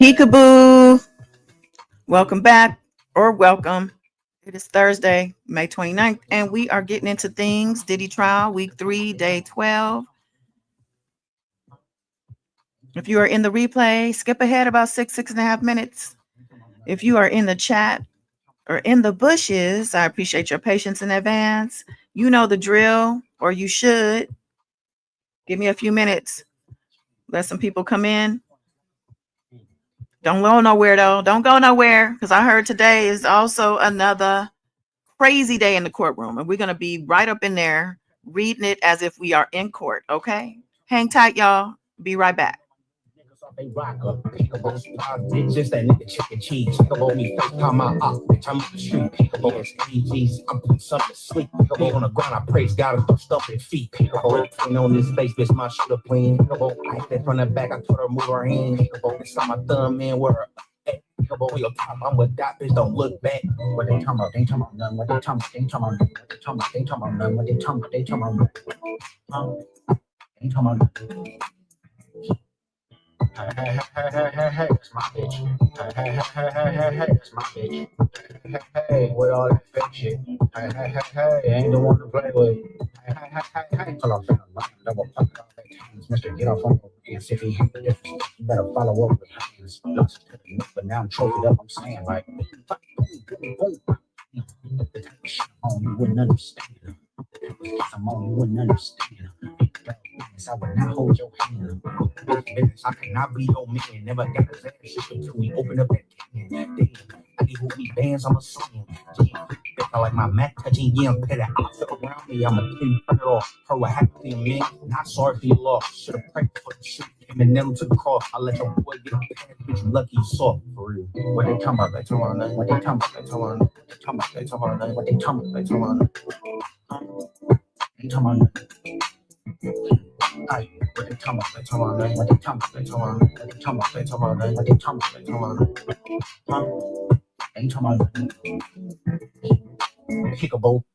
Peekaboo. Welcome back or welcome. It is Thursday, May 29th, and we are getting into things. Diddy trial, week 3, day 12. If you are in the replay, skip ahead about 6.5 minutes. If you are in the chat or in the bushes, I appreciate your patience in advance. You know the drill, or you should. Give me a few minutes. Let some people come in. Don't go nowhere, though. Don't go nowhere, because I heard today is also another crazy day in the courtroom, and we're going to be right up in there reading it as if we are in court, okay? Hang tight, y'all. Be right back. They rock up, pickable bitch, just that nigga chicken cheese. Pickable me, FaceTime my op, bitch, I'm on the street. Pickable is PGs, I'm putting something to sleep. Pickable on the ground, I praise God and stuff and feet. Pickable, clean on this face, bitch, my shooter clean. Pickable, I hit that from the back, I told her move her hand. Pickable, inside my thumb, man, where her pickable on your top, I'm with that bitch, don't look back. What they talking about? They talking about nothing. What they talking about? They talking about nothing. What they talking about? They talking about nothing. What they talking about? They talking about nothing. They talking about nothing. Hey, that's my bitch. Hey, that's my bitch. Hey, with all that fake shit. Hey, ain't the one to play with. Hey, till I found mine, double pocket all that times. Mr. Get off on your hands. If he hit the difference, you better follow up with hands. Lost to the nook, but now I'm trophied up. I'm saying, like, boom. The type of shit on you wouldn't understand. I'm on you wouldn't understand. I would not hold your hand. Business, I cannot be your man. Never got his ass shook until we open up that can. Damn, I be who we bands, I'm a song. I like my Mac touching, yeah, I'm petty. I feel around me, I'm a pin it off. Her what happened to you, man? Not sorry for your loss. Should have prayed for the shit. And nailed to the cross. I let your boy get past, bitch, you lucky you saw. For real. What they talking about? They talking about nothing. What they talking about? They talking about nothing. They talking about? They talking about nothing. What they talking about? They talking about nothing. They talking about nothing. Ay, what they talking about? They talking about nothing. What they talking about? They talking about nothing. What they talking about? They talking about nothing. What they talking about? They talking about nothing. They talking about nothing. Kick a bowl.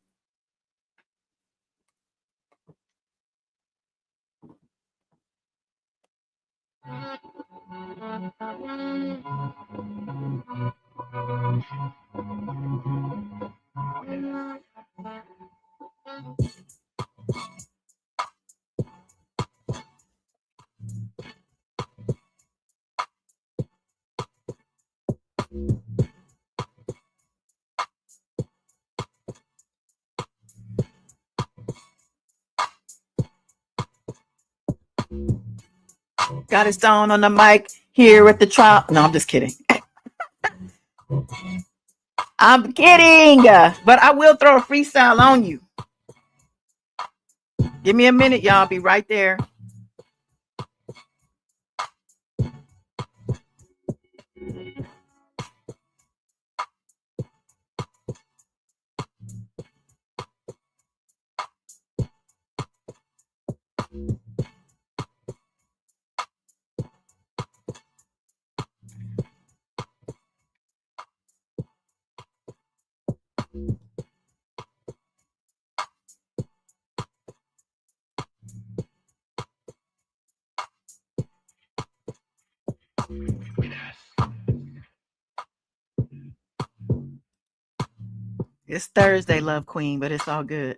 Got it Stone on the mic here at the trial. No, I'm just kidding. I'm kidding. But I will throw a freestyle on you. Give me a minute, y'all. Be right there. It's Thursday, Love Queen, but it's all good.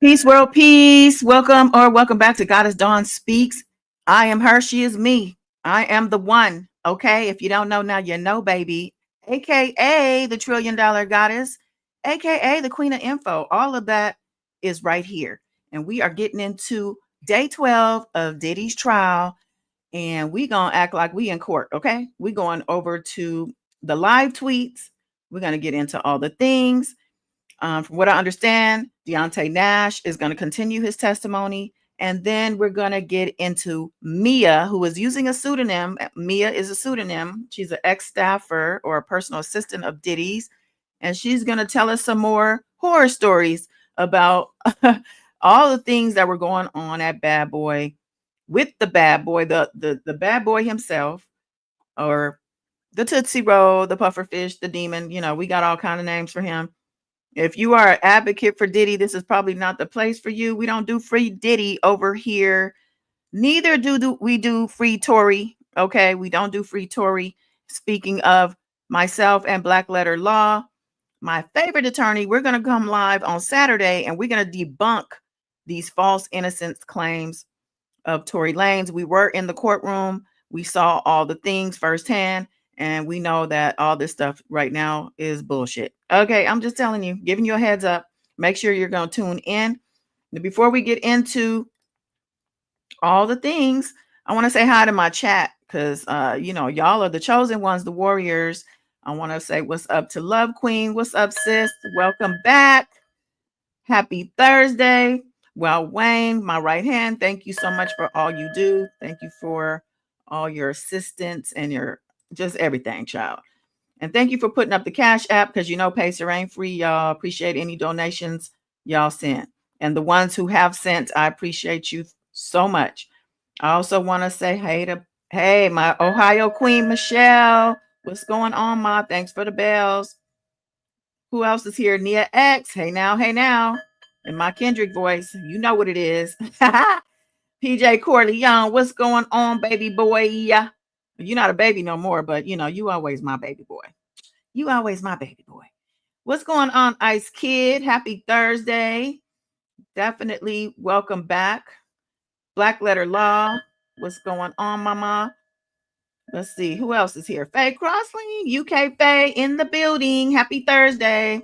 Peace, world, peace. Welcome back to Goddess Dawn Speaks. I am her, she is me. I am the one. Okay. If you don't know now, you know, baby. AKA the $1 trillion goddess, AKA the queen of info. All of that is right here. And we are getting into day 12 of Diddy's trial. And we going to act like we in court. Okay. We going over to the live tweets. We're going to get into all the things. From what I understand, Deontay Nash is going to continue his testimony. And then we're going to get into Mia, who is using a pseudonym. Mia is a pseudonym. She's an ex-staffer or a personal assistant of Diddy's. And she's going to tell us some more horror stories about all the things that were going on at Bad Boy with the bad boy, the bad boy himself, or the Tootsie Roll, the Pufferfish, the Demon. You know, we got all kind of names for him. If you are an advocate for Diddy, this is probably not the place for you. We don't do free Diddy over here. Neither do we do free Tory. Okay, we don't do free Tory. Speaking of myself and Black Letter Law, my favorite attorney, we're going to come live on Saturday and we're going to debunk these false innocence claims of Tory Lanez. We were in the courtroom. We saw all the things firsthand. And we know that all this stuff right now is bullshit. Okay, I'm just telling you, giving you a heads up. Make sure you're going to tune in. Before we get into all the things, I want to say hi to my chat because, y'all are the chosen ones, the warriors. I want to say what's up to Love Queen. What's up, sis? Welcome back. Happy Thursday. Well, Wayne, my right hand, thank you so much for all you do. Thank you for all your assistance and your just everything, child. And thank you for putting up the Cash App because Pacer ain't free, y'all. Appreciate any donations y'all sent. And the ones who have sent, I appreciate you so much. I also want to say hey, my Ohio Queen, Michelle. What's going on, Ma? Thanks for the bells. Who else is here? Nia X. Hey now. In my Kendrick voice, you know what it is. PJ Corleone, what's going on, baby boy? You're not a baby no more, but you always my baby boy. You always my baby boy. What's going on, Ice Kid? Happy Thursday. Definitely welcome back. Black Letter Law. What's going on, mama? Let's see. Who else is here? Faye Crossley, UK Faye in the building. Happy Thursday.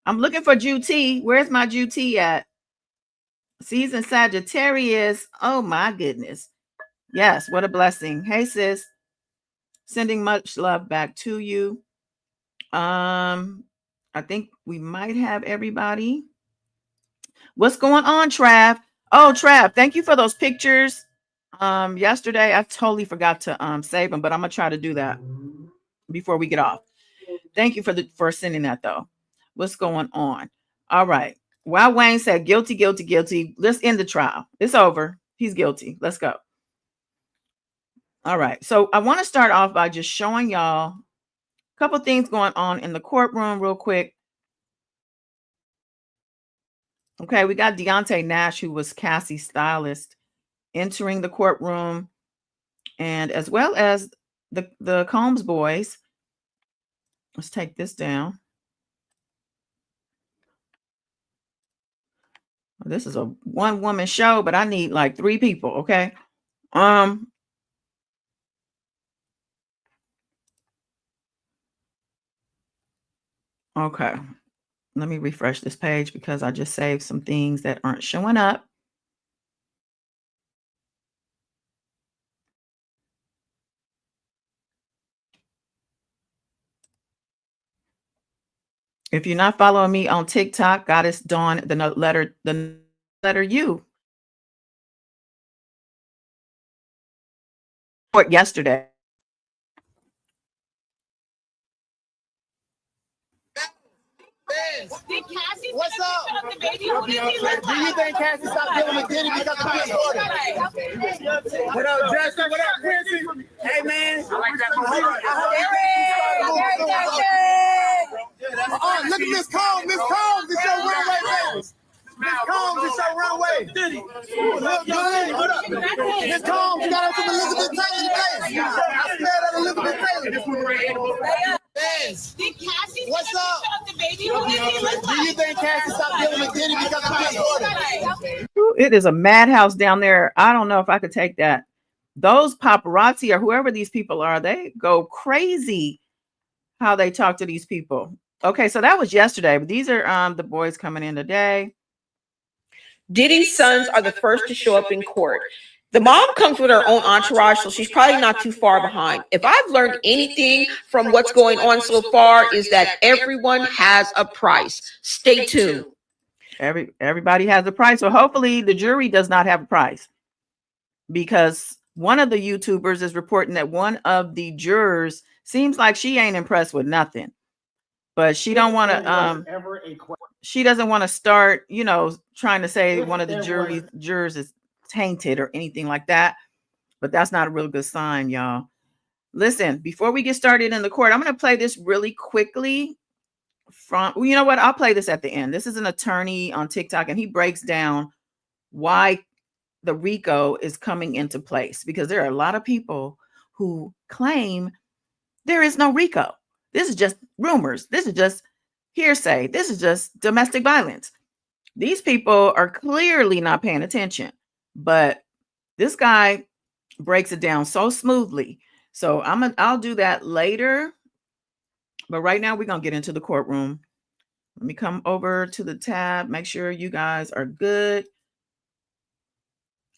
I'm looking for Juti. Where's my Juti at? Season Sagittarius. Oh my goodness. Yes, what a blessing. Hey sis. Sending much love back to you. I think we might have everybody. What's going on, Trav? Oh, Trav, thank you for those pictures. Yesterday I totally forgot to save them, but I'm gonna try to do that before we get off. Thank you for sending that though. What's going on? All right. While Wayne said guilty, guilty, guilty, let's end the trial. It's over. He's guilty. Let's go. All right. So I want to start off by just showing y'all a couple things going on in the courtroom real quick. Okay, we got Deontay Nash, who was Cassie's stylist, entering the courtroom, and as well as the Combs boys. Let's take this down. This is a one-woman show, but I need like 3 people, okay? Okay. Let me refresh this page because I just saved some things that aren't showing up. If you're not following me on TikTok, Goddess Dawn, the letter U. Yesterday. What's up? Do you think Cassie stopped dealing with Diddy because of his order? What up, Justin? What up, Quincy? Hey, man. I like that. Oh, look at Miss Combs. Miss Combs, it's your runway, baby. Miss Combs, it's your runway. Look good. Miss Combs, you got her from Elizabeth Taylor today. I smelled that Elizabeth Taylor. What's up? Do you think Cassie stopped dealing with Diddy because of his order? It is a madhouse down there. I don't know if I could take that. Those paparazzi or whoever these people are, they go crazy how they talk to these people. Okay, so that was yesterday, but these are the boys coming in today. Diddy's sons are the first to show up in court. The mom comes with her own entourage, so she's probably not too far behind. If I've learned anything from what's going on so far, is that everyone has a price. Stay tuned. Everybody has a price. So hopefully the jury does not have a price, because one of the YouTubers is reporting that one of the jurors seems like she ain't impressed with nothing, but she don't want to she doesn't want to start, trying to say one of the jurors is tainted or anything like that. But that's not a real good sign, y'all. Listen, before we get started in the court, I'm going to play this really quickly from, you know what? I'll play this at the end. This is an attorney on TikTok, and he breaks down why the RICO is coming into place, because there are a lot of people who claim there is no RICO. This is just rumors. This is just hearsay. This is just domestic violence. These people are clearly not paying attention, but this guy breaks it down so smoothly. So I'll do that later. But right now we're going to get into the courtroom. Let me come over to the tab. Make sure you guys are good.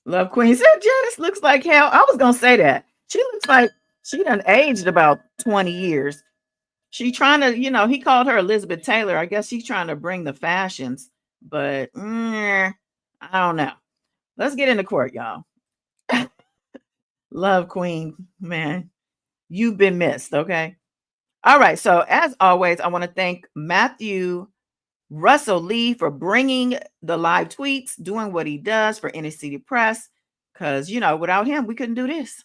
Love Queen said Janice looks like hell. I was going to say that. She looks like she done aged about 20 years. She trying to, he called her Elizabeth Taylor. I guess she's trying to bring the fashions, but I don't know. Let's get into court, y'all. Love Queen, man. You've been missed, okay? All right. So as always, I want to thank Matthew Russell Lee for bringing the live tweets, doing what he does for Inner City Press, because, without him, we couldn't do this.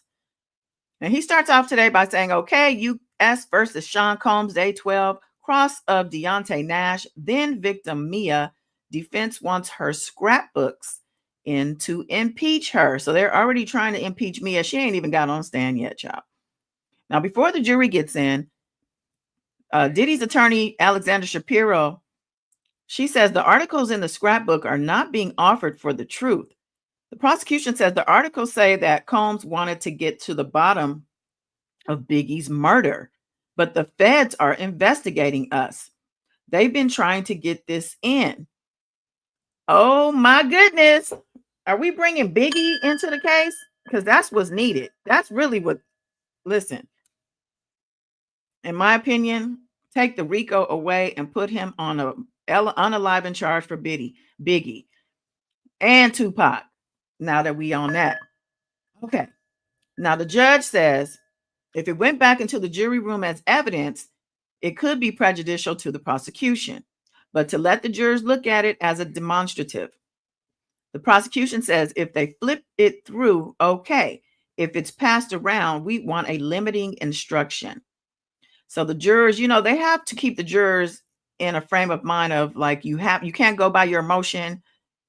And he starts off today by saying, okay, U.S. versus Sean Combs, day 12, cross of Deontay Nash, then victim Mia. Defense wants her scrapbooks in to impeach her. So they're already trying to impeach Mia. She ain't even got on stand yet, child. Now, before the jury gets in, Diddy's attorney, Alexander Shapiro, she says the articles in the scrapbook are not being offered for the truth. The prosecution says the articles say that Combs wanted to get to the bottom of Biggie's murder, but the feds are investigating us. They've been trying to get this in. Oh my goodness. Are we bringing Biggie into the case? Because that's what's needed. That's really what, listen, in my opinion, take the RICO away and put him on a unalive charge for Biggie and Tupac. Now that we on that. Okay. Now the judge says if it went back into the jury room as evidence, it could be prejudicial to the prosecution, but to let the jurors look at it as a demonstrative. The prosecution says if they flip it through, okay. If it's passed around, we want a limiting instruction. So the jurors, they have to keep the jurors in a frame of mind of like, you can't go by your emotion.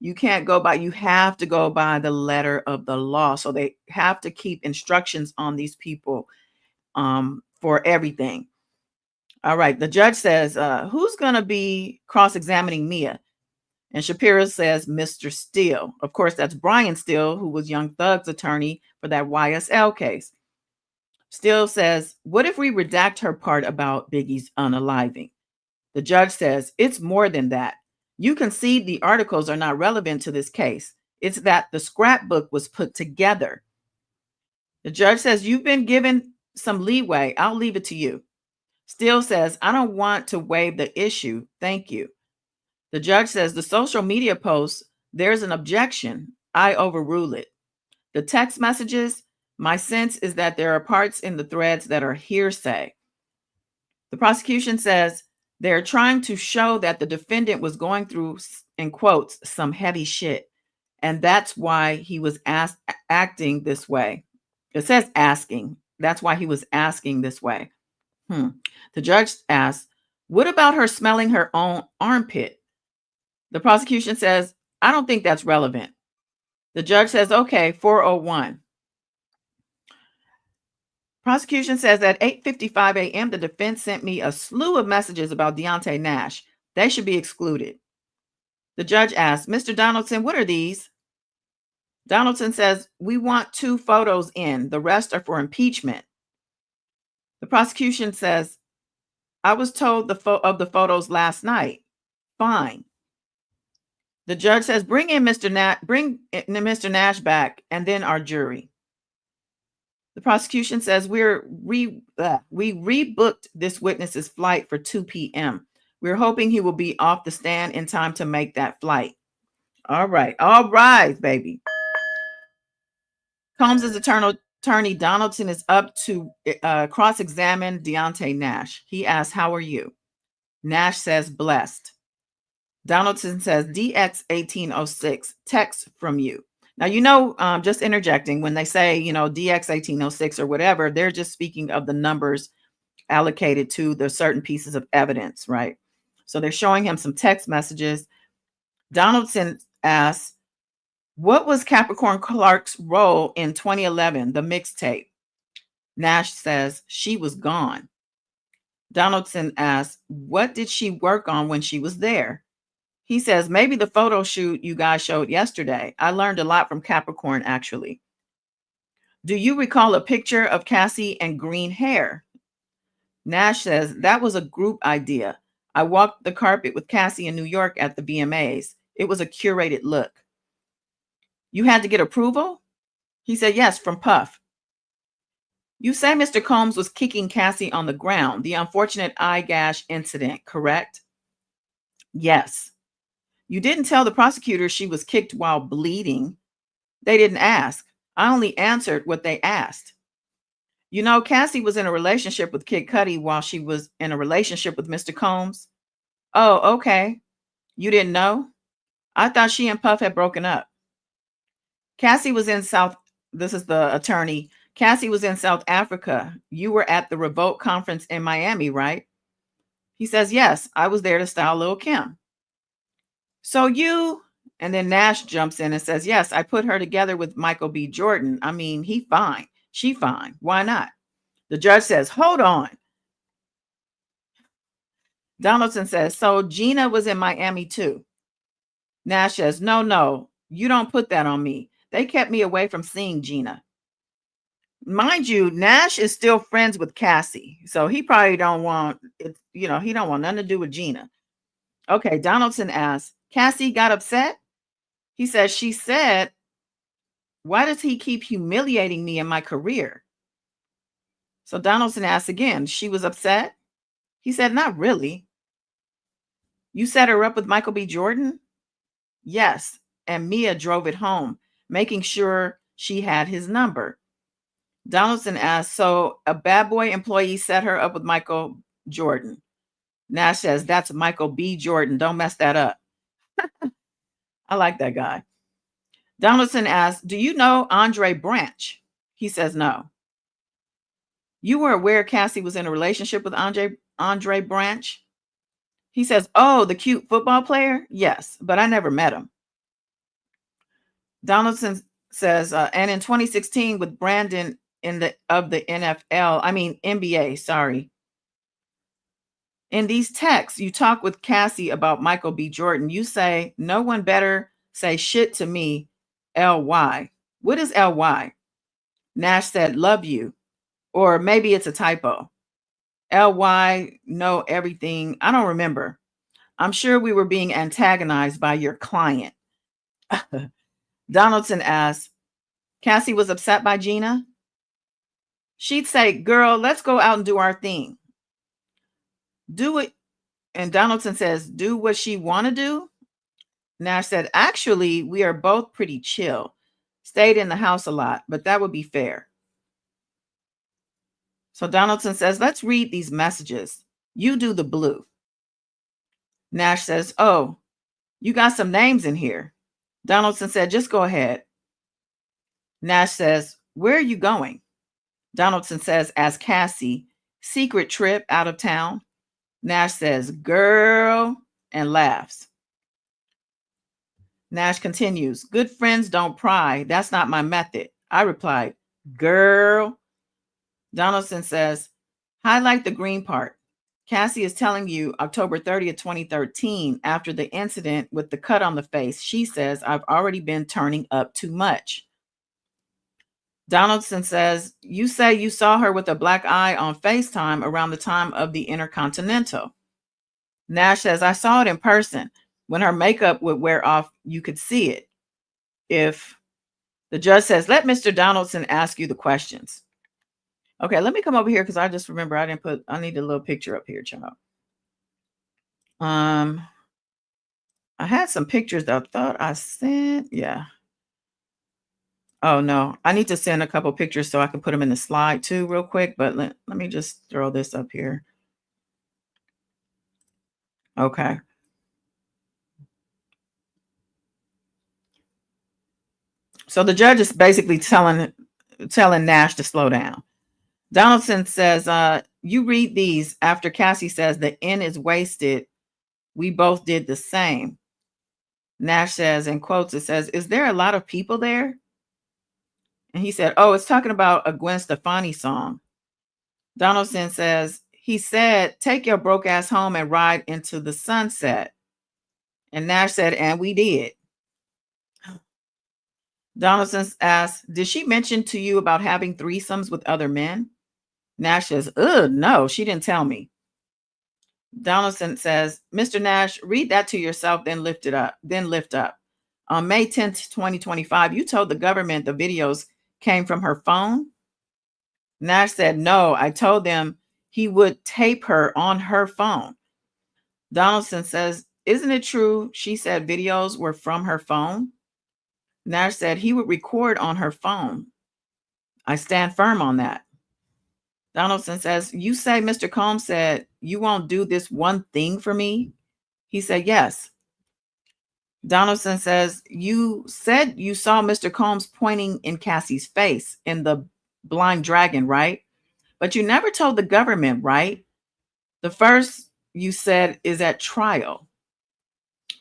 You have to go by the letter of the law. So they have to keep instructions on these people for everything. All right. The judge says, who's going to be cross-examining Mia? And Shapiro says, Mr. Steele. Of course, that's Brian Steele, who was Young Thug's attorney for that YSL case. Steele says, what if we redact her part about Biggie's unaliving? The judge says, it's more than that. You concede the articles are not relevant to this case. It's that the scrapbook was put together. The judge says, you've been given some leeway. I'll leave it to you. Steele says, I don't want to waive the issue. Thank you. The judge says, the social media posts, there's an objection. I overrule it. The text messages, my sense is that there are parts in the threads that are hearsay. The prosecution says they're trying to show that the defendant was going through, in quotes, some heavy shit. And that's why he was acting this way. It says asking. That's why he was asking this way. The judge asks, what about her smelling her own armpit? The prosecution says, I don't think that's relevant. The judge says, okay, 401. Prosecution says at 8:55 a.m., the defense sent me a slew of messages about Deontay Nash. They should be excluded. The judge asks, Mr. Donaldson, what are these? Donaldson says, we want 2 photos in. The rest are for impeachment. The prosecution says, I was told of the photos last night. Fine. The judge says, bring Mr. Nash back, and then our jury. The prosecution says we rebooked this witness's flight for 2 p.m. We're hoping he will be off the stand in time to make that flight. All right, baby. Combs' attorney Donaldson is up to cross-examine Deontay Nash. He asks, how are you? Nash says, blessed. Donaldson says, DX 1806, text from you. Now, just interjecting, when they say, DX 1806 or whatever, they're just speaking of the numbers allocated to the certain pieces of evidence, right? So they're showing him some text messages. Donaldson asks, what was Capricorn Clark's role in 2011, the mixtape? Nash says, she was gone. Donaldson asks, what did she work on when she was there? He says, maybe the photo shoot you guys showed yesterday. I learned a lot from Capricorn, actually. Do you recall a picture of Cassie and green hair? Nash says, that was a group idea. I walked the carpet with Cassie in New York at the VMAs. It was a curated look. You had to get approval? He said, yes, from Puff. You say Mr. Combs was kicking Cassie on the ground, the unfortunate eye gash incident, correct? Yes. You didn't tell the prosecutor she was kicked while bleeding. They didn't ask. I only answered what they asked. Cassie was in a relationship with Kid Cudi while she was in a relationship with Mr. Combs. Oh, okay. You didn't know? I thought she and Puff had broken up. Cassie was in this is the attorney. Cassie was in South Africa. You were at the Revolt conference in Miami, right? He says, yes, I was there to style Lil' Kim. So and then Nash jumps in and says, yes, I put her together with Michael B. Jordan. I mean, he fine. She fine. Why not? The judge says, hold on. Donaldson says, so Gina was in Miami too. Nash says, no, you don't put that on me. They kept me away from seeing Gina. Mind you, Nash is still friends with Cassie. So he probably don't want it, he don't want nothing to do with Gina. Okay, Donaldson asks, Cassie got upset? He says, she said, why does he keep humiliating me in my career? So Donaldson asks again, she was upset? He said, not really. You set her up with Michael B. Jordan? Yes, and Mia drove it home, making sure she had his number. Donaldson asks, so a bad boy employee set her up with Michael Jordan. Nash says, that's Michael B. Jordan. Don't mess that up. I like that guy. Donaldson asks, do you know Andre Branch? He says, no. You were aware Cassie was in a relationship with Andre Branch? He says, oh, the cute football player? Yes, but I never met him. Donaldson says, and in 2016 with Brandon of the NBA, sorry. In these texts, you talk with Cassie about Michael B. Jordan. You say, no one better say shit to me, LY. What is LY? Nash said, love you. Or maybe it's a typo. LY know everything. I don't remember. I'm sure we were being antagonized by your client. Donaldson asks, Cassie was upset by Gina? She'd say, girl, let's go out and do our thing. Do it. And Donaldson says, do what she want to do? Nash said, actually, we are both pretty chill. Stayed in the house a lot, but that would be fair. So Donaldson says, let's read these messages. You do the blue. Nash says, oh, you got some names in here. Donaldson said, just go ahead. Nash says, where are you going? Donaldson says, as Cassie, secret trip out of town. Nash says, girl, and laughs. Nash continues, good friends don't pry. That's not my method. I replied, girl. Donaldson says, highlight the green part. Cassie is telling you October 30th, 2013, after the incident with the cut on the face, she says, I've already been turning up too much. Donaldson says, you say you saw her with a black eye on FaceTime around the time of the Intercontinental. Nash says, I saw it in person. When her makeup would wear off, you could see it. If the judge says, let Mr. Donaldson ask you the questions. Okay, let me come over here because I just remember I need a little picture up here, child. I had some pictures that I thought I sent. Yeah. Oh, no. I need to send a couple pictures so I can put them in the slide too real quick. But let me just throw this up here. Okay. So the judge is basically telling Nash to slow down. Donaldson says, you read these after Cassie says the N is wasted. We both did the same. Nash says, in quotes, it says, is there a lot of people there? And he said, oh, it's talking about a Gwen Stefani song. Donaldson says, he said, take your broke ass home and ride into the sunset. And Nash said, and we did. Donaldson asked, did she mention to you about having threesomes with other men? Nash says, no, she didn't tell me. Donaldson says, Mr. Nash, read that to yourself, then lift up. On May 10th, 2025, you told the government the videos came from her phone. Nash said, no, I told them he would tape her on her phone. Donaldson says, isn't it true she said videos were from her phone? Nash said he would record on her phone. I stand firm on that. Donaldson says, you say Mr. Combs said, you won't do this one thing for me? He said, yes. Donaldson says, you said you saw Mr. Combs pointing in Cassie's face in the Blind Dragon, right? But you never told the government, right? The first you said is at trial.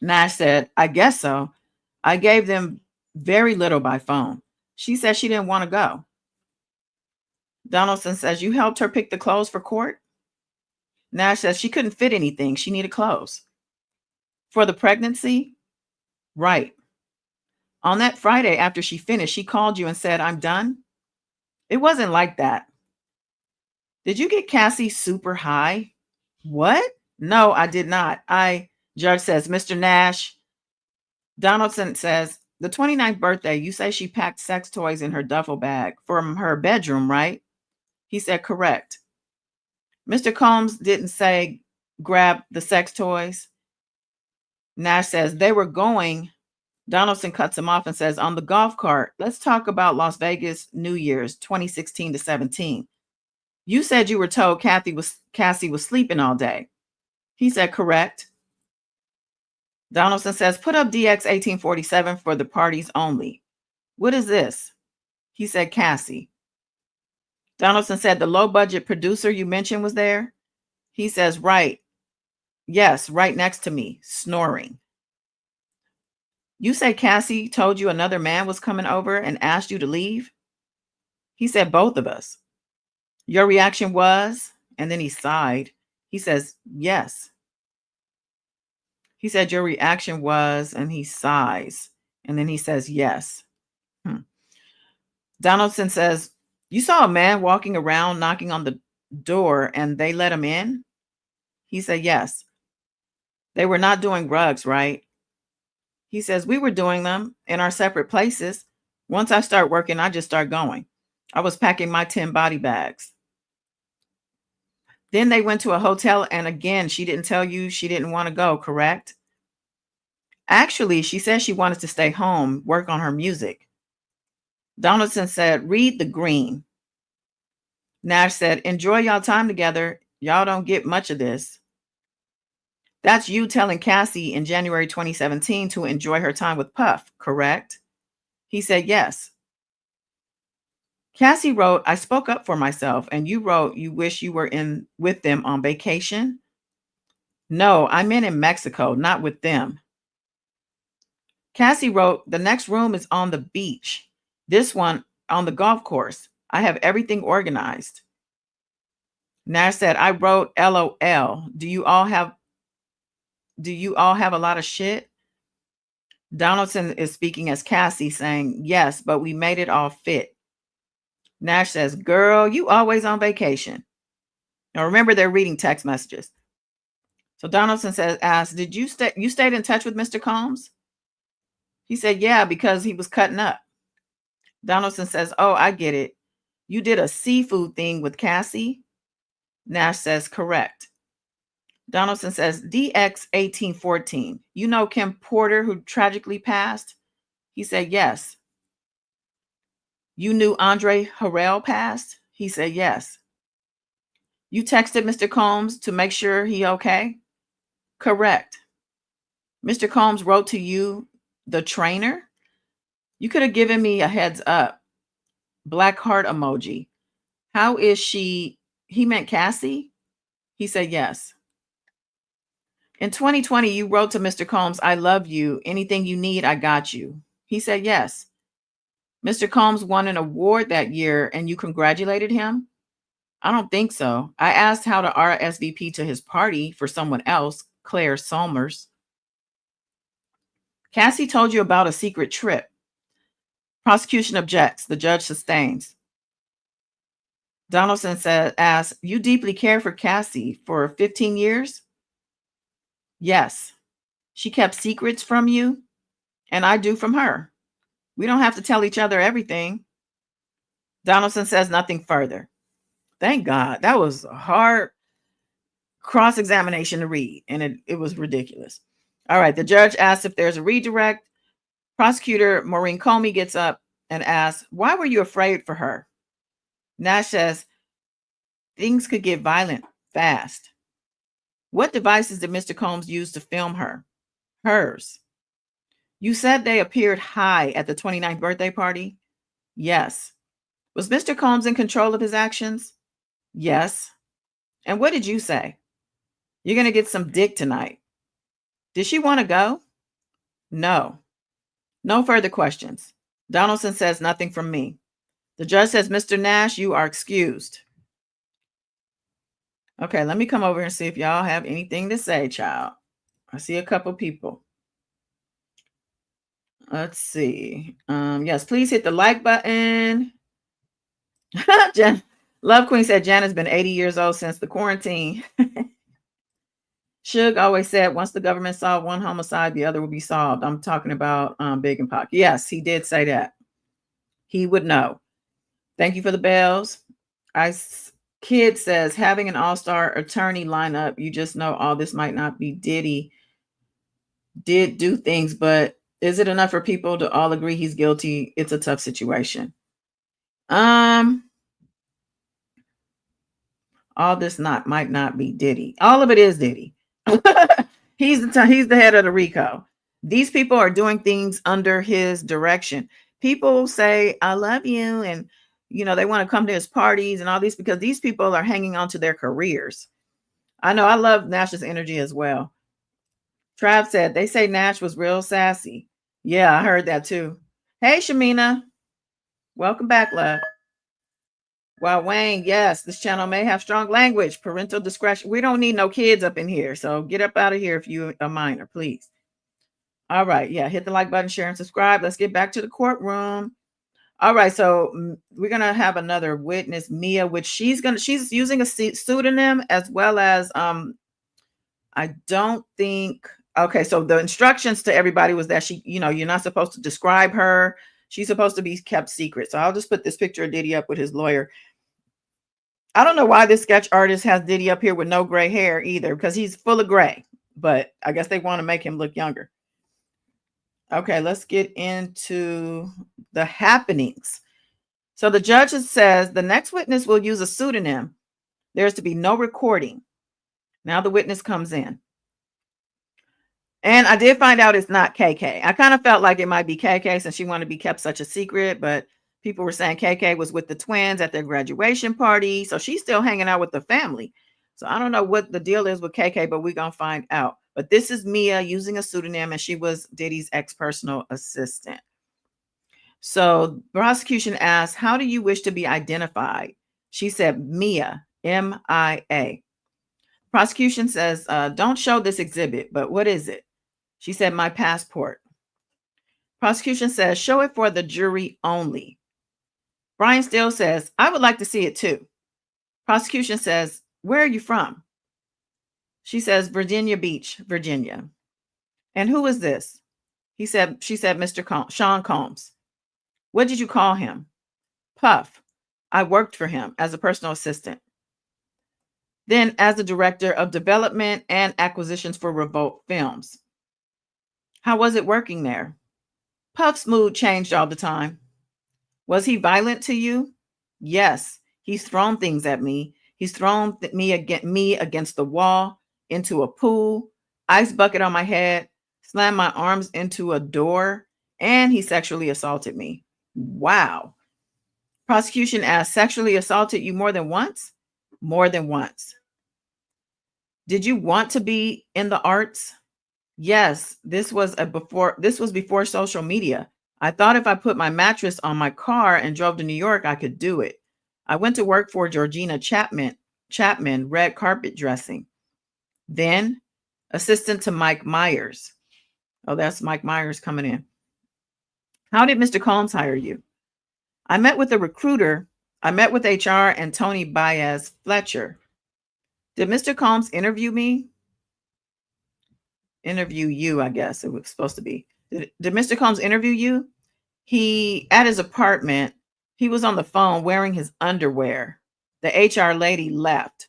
Nash said, I guess so. I gave them very little by phone. She said she didn't want to go. Donaldson says, you helped her pick the clothes for court? Nash says she couldn't fit anything. She needed clothes. For the pregnancy? Right. On that Friday after she finished, she called you and said, I'm done? It wasn't like that. Did you get Cassie super high? What? No, I did not. Judge says, Mr. Nash. Donaldson says, the 29th birthday, you say she packed sex toys in her duffel bag from her bedroom, right? He said, correct. Mr. Combs didn't say grab the sex toys. Nash says they were going. Donaldson cuts him off and says, on the golf cart, let's talk about Las Vegas New Year's 2016 to 17. You said you were told Cassie was sleeping all day. He said, correct. Donaldson says, put up DX 1847 for the parties only. What is this? He said, Cassie. Donaldson said, the low budget producer you mentioned was there? He says, right. Yes, right next to me, snoring. You say Cassie told you another man was coming over and asked you to leave? He said, both of us. Your reaction was, and then he sighed. He says, yes. He said, your reaction was, and he sighs. And then he says, yes. Donaldson says, you saw a man walking around knocking on the door and they let him in? He said, yes. They were not doing drugs, right? He says, we were doing them in our separate places. Once I start working, I just start going. I was packing my 10 body bags. Then they went to a hotel, and again, she didn't tell you she didn't want to go, correct? Actually, she said she wanted to stay home, work on her music. Donaldson said, read the green. Nash said, enjoy y'all time together. Y'all don't get much of this. That's you telling Cassie in January 2017 to enjoy her time with Puff, correct? He said, yes. Cassie wrote, I spoke up for myself, and you wrote you wish you were in with them on vacation. No, I meant in Mexico, not with them. Cassie wrote, the next room is on the beach. This one on the golf course. I have everything organized. Nash said, I wrote LOL. Do you all have a lot of shit? Donaldson is speaking as Cassie, saying, yes, but we made it all fit. Nash says, girl, you always on vacation. Now remember, they're reading text messages. So Donaldson asked, did you stayed in touch with Mr. Combs? He said, yeah, because he was cutting up. Donaldson says, oh, I get it. You did a seafood thing with Cassie? Nash says, correct. Donaldson says, DX 1814. You know Kim Porter, who tragically passed? He said, yes. You knew Andre Harrell passed? He said, yes. You texted Mr. Combs to make sure he okay? Correct. Mr. Combs wrote to you, the trainer? You could have given me a heads up. Black heart emoji. How is she? He meant Cassie? He said, yes. In 2020, you wrote to Mr. Combs, I love you. Anything you need, I got you. He said, yes. Mr. Combs won an award that year and you congratulated him? I don't think so. I asked how to RSVP to his party for someone else, Claire Somers. Cassie told you about a secret trip. Prosecution objects. The judge sustains. Donaldson asked, you deeply care for Cassie for 15 years? Yes. She kept secrets from you, and I do from her. We don't have to tell each other everything. Donaldson says nothing further. Thank God. That was a hard cross-examination to read, and it was ridiculous. All right. The judge asks if there's a redirect. Prosecutor Maureen Comey gets up and asks, why were you afraid for her? Nash says, things could get violent fast. What devices did Mr. Combs use to film her? Hers. You said they appeared high at the 29th birthday party? Yes. Was Mr. Combs in control of his actions? Yes. And what did you say? You're going to get some dick tonight. Did she want to go? No. No further questions. Donaldson says nothing from me. The judge says, Mr. Nash, you are excused. Okay, let me come over and see if y'all have anything to say, child. I see a couple people. Let's see. Yes, please hit the like button. Jen, Love Queen said Jan has been 80 years old since the quarantine. Suge always said once the government solved one homicide, the other will be solved. I'm talking about Big and Pac. Yes, he did say that. He would know. Thank you for the bells. Kid says having an all-star attorney lineup, you just know all this might not be Diddy did do things, but is it enough for people to all agree he's guilty? It's a tough situation. All this might not be Diddy. All of it is Diddy. He's the head of the RICO. These people are doing things under his direction. People say, I love you. And, they want to come to his parties and all these because these people are hanging on to their careers. I know I love Nash's energy as well. Trav said, they say Nash was real sassy. Yeah, I heard that too. Hey, Shamina. Welcome back, love. Well, Wayne, yes, this channel may have strong language, parental discretion. We don't need no kids up in here. So get up out of here if you're a minor, please. All right. Yeah. Hit the like button, share, and subscribe. Let's get back to the courtroom. All right, so we're gonna have another witness, Mia, which she's using a pseudonym as well as I don't think. Okay, so the instructions to everybody was that she, you're not supposed to describe her. She's supposed to be kept secret. So I'll just put this picture of Diddy up with his lawyer. I don't know why this sketch artist has Diddy up here with no gray hair either, because he's full of gray, but I guess they want to make him look younger. Okay, let's get into the happenings. So the judge says the next witness will use a pseudonym. There's to be no recording. Now the witness comes in. And I did find out it's not KK. I kind of felt like it might be KK since she wanted to be kept such a secret, but people were saying KK was with the twins at their graduation party. So she's still hanging out with the family. So I don't know what the deal is with KK, but we're going to find out. But this is Mia using a pseudonym, and she was Diddy's ex-personal assistant. So the prosecution asked, how do you wish to be identified? She said, Mia, M-I-A. Prosecution says, don't show this exhibit, but what is it? She said, my passport. Prosecution says, show it for the jury only. Brian Steele says, I would like to see it too. Prosecution says, where are you from? She says, Virginia Beach, Virginia. And who is this? She said, Mr. Sean Combs. What did you call him? Puff. I worked for him as a personal assistant. Then as the director of development and acquisitions for Revolt Films. How was it working there? Puff's mood changed all the time. Was he violent to you? Yes. He's thrown things at me. He's thrown me against the wall, into a pool, ice bucket on my head, slammed my arms into a door, and he sexually assaulted me. Wow. Prosecution asked, sexually assaulted you more than once? More than once. Did you want to be in the arts? Yes, this was before social media. I thought if I put my mattress on my car and drove to New York, I could do it. I went to work for Georgina Chapman, red carpet dressing. Then assistant to Mike Myers. Oh, that's Mike Myers coming in. How did Mr. Combs hire you? I met with a recruiter. I met with HR and Tony Baez Fletcher. Did Mr. Combs interview me? Interview you, I guess it was supposed to be. Did Mr. Combs interview you? He, at his apartment, he was on the phone wearing his underwear. The HR lady left.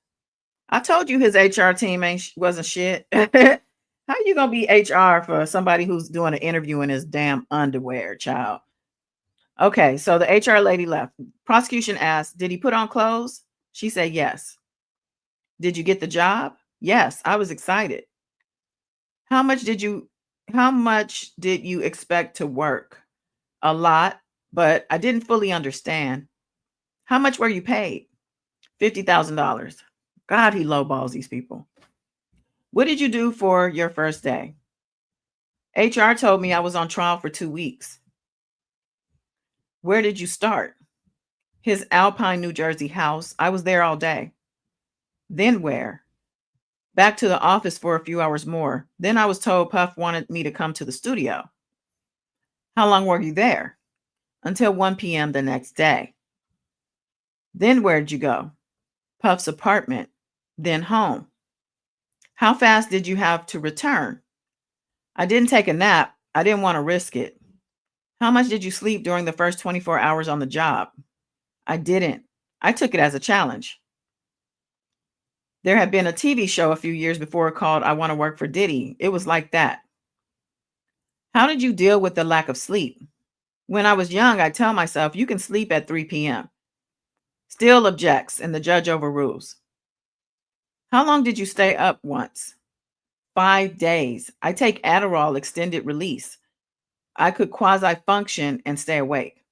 I told you his HR team wasn't shit. How you gonna be HR for somebody who's doing an interview in his damn underwear, child? Okay, so the HR lady left. Prosecution asked, did he put on clothes? She said yes. Did you get the job? Yes, I was excited. How much did you expect to work? A lot, but I didn't fully understand. How much were you paid? $50,000. God, he lowballs these people. What did you do for your first day? HR told me I was on trial for 2 weeks. Where did you start? His Alpine, New Jersey house. I was there all day. Then where? Back to the office for a few hours more. Then I was told Puff wanted me to come to the studio. How long were you there? Until 1 p.m. the next day. Then where'd you go? Puff's apartment. Then home. How fast did you have to return? I didn't take a nap. I didn't want to risk it. How much did you sleep during the first 24 hours on the job? I didn't. I took it as a challenge. There had been a TV show a few years before called I Want to Work for Diddy. It was like that. How did you deal with the lack of sleep? When I was young, I'd tell myself, you can sleep at 3 p.m. Still objects, and the judge overrules. How long did you stay up once? 5 days. I take Adderall extended release. I could quasi-function and stay awake.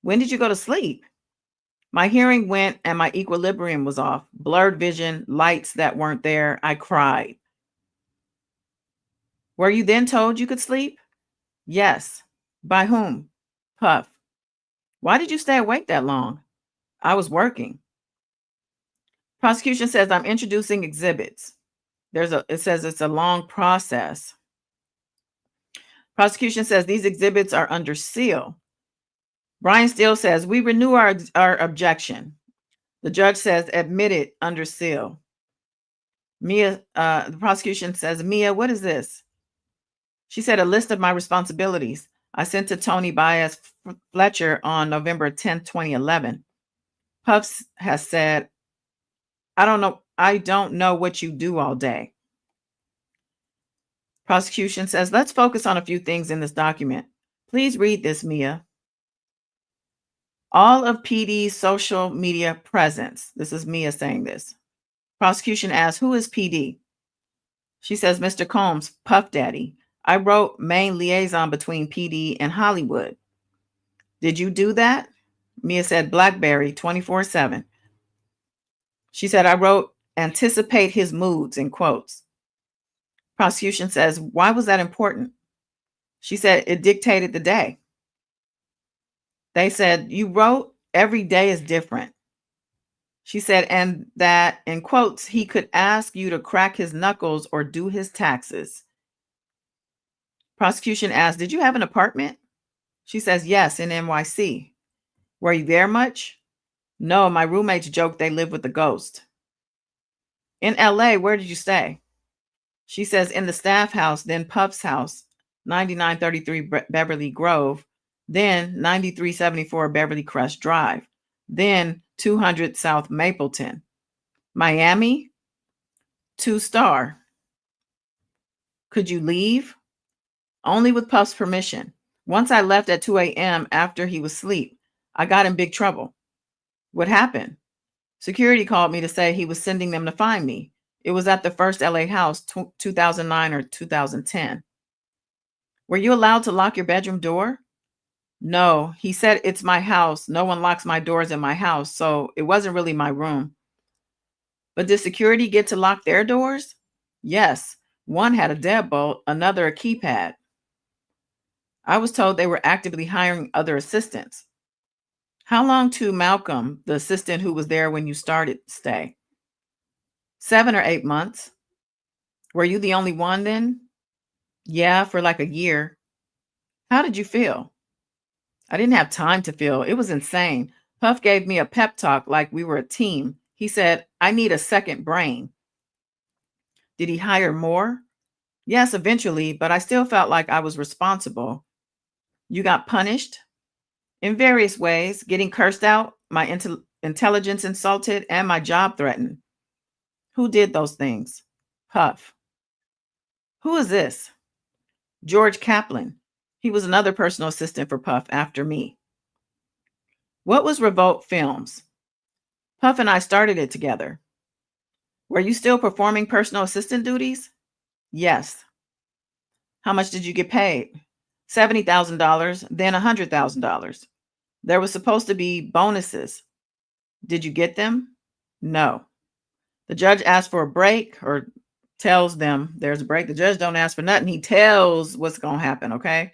When did you go to sleep? My hearing went and my equilibrium was off. Blurred vision, lights that weren't there. I cried. Were you then told you could sleep? Yes. By whom? Puff. Why did you stay awake that long? I was working. Prosecution says I'm introducing exhibits. It says it's a long process. Prosecution says these exhibits are under seal. Brian Steele says, we renew our objection. The judge says, admit it under seal. Mia, the prosecution says, Mia, what is this? She said, a list of my responsibilities. I sent to Tony Baez Fletcher on November 10th, 2011. Puffs has said, I don't know what you do all day. Prosecution says, let's focus on a few things in this document. Please read this, Mia. All of PD's social media presence. This is Mia saying this. Prosecution asks, who is PD? She says, Mr. Combs, Puff Daddy. I wrote main liaison between PD and Hollywood. Did you do that? Mia said, BlackBerry 24/7. She said, I wrote anticipate his moods in quotes. Prosecution says, why was that important? She said, it dictated the day. They said, you wrote every day is different. She said, and that in quotes, he could ask you to crack his knuckles or do his taxes. Prosecution asked, did you have an apartment? She says, yes, in NYC. Were you there much? No, my roommates joked they live with a ghost. In LA, where did you stay? She says, in the staff house, then Puff's house, 9933 Beverly Grove, then 9374 Beverly Crest Drive, then 200 South Mapleton. Miami, 2-star. Could you leave? Only with Puff's permission. Once I left at 2 a.m. after he was asleep, I got in big trouble. What happened? Security called me to say he was sending them to find me. It was at the first LA house, 2009 or 2010. Were you allowed to lock your bedroom door? No, he said it's my house. No one locks my doors in my house, so it wasn't really my room. But did security get to lock their doors? Yes, one had a deadbolt, another a keypad. I was told they were actively hiring other assistants. How long to Malcolm, the assistant who was there when you started, stay? 7 or 8 months. Were you the only one then? Yeah, for like a year. How did you feel? I didn't have time to feel. It was insane. Puff gave me a pep talk like we were a team. He said, I need a second brain. Did he hire more? Yes, eventually, but I still felt like I was responsible. You got punished? In various ways, getting cursed out, my intelligence insulted, and my job threatened. Who did those things? Puff. Who is this? George Kaplan. He was another personal assistant for Puff after me. What was Revolt Films? Puff and I started it together. Were you still performing personal assistant duties? Yes. How much did you get paid? $70,000, then $100,000. There was supposed to be bonuses. Did you get them? No. The judge asked for a break or tells them there's a break. The judge don't ask for nothing. He tells what's going to happen, okay?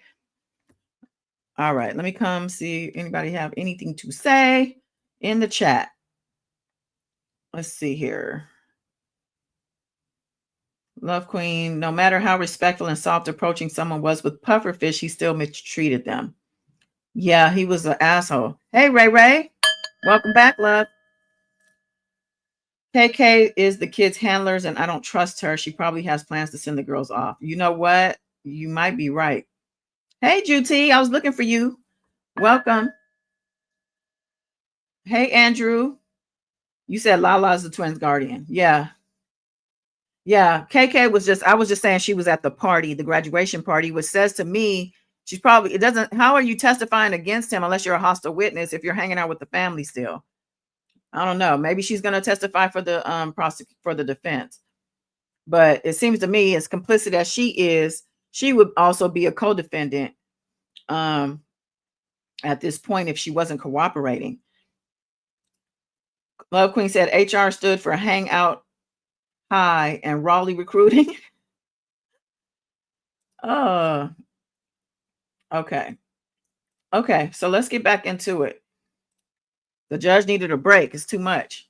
All right, let me come see anybody have anything to say in the chat. Let's see here. Love Queen, no matter how respectful and soft approaching someone was with pufferfish, he still mistreated them. Yeah, he was an asshole. Hey, Ray Ray. Welcome back, love. KK is the kids' handlers, and I don't trust her. She probably has plans to send the girls off. You know what? You might be right. Hey, Juti, I was looking for you. Welcome. Hey, Andrew. You said Lala's the twins' guardian. Yeah. Yeah. KK was I was just saying she was at the party, the graduation party, which says to me, she's probably, how are you testifying against him unless you're a hostile witness if you're hanging out with the family still? I don't know. Maybe she's going to testify for the defense. But it seems to me, as complicit as she is, she would also be a co-defendant at this point if she wasn't cooperating. Love Queen said HR stood for Hangout High and Raleigh Recruiting. Okay. Okay, so let's get back into it. The judge needed a break. It's too much.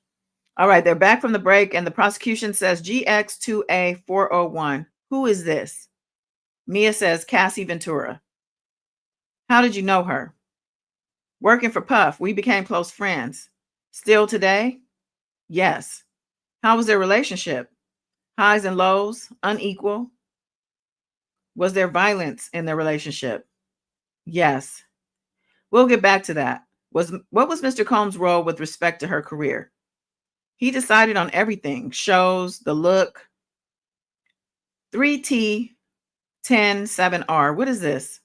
All right, they're back from the break, and the prosecution says GX2A401. Who is this? Mia says Cassie Ventura. How did you know her? Working for Puff, we became close friends. Still today? Yes. How was their relationship? Highs and lows, unequal. Was there violence in their relationship? Yes. We'll get back to that. What was Mr. Combs' role with respect to her career? He decided on everything, shows, the look. 3T107R. What is this?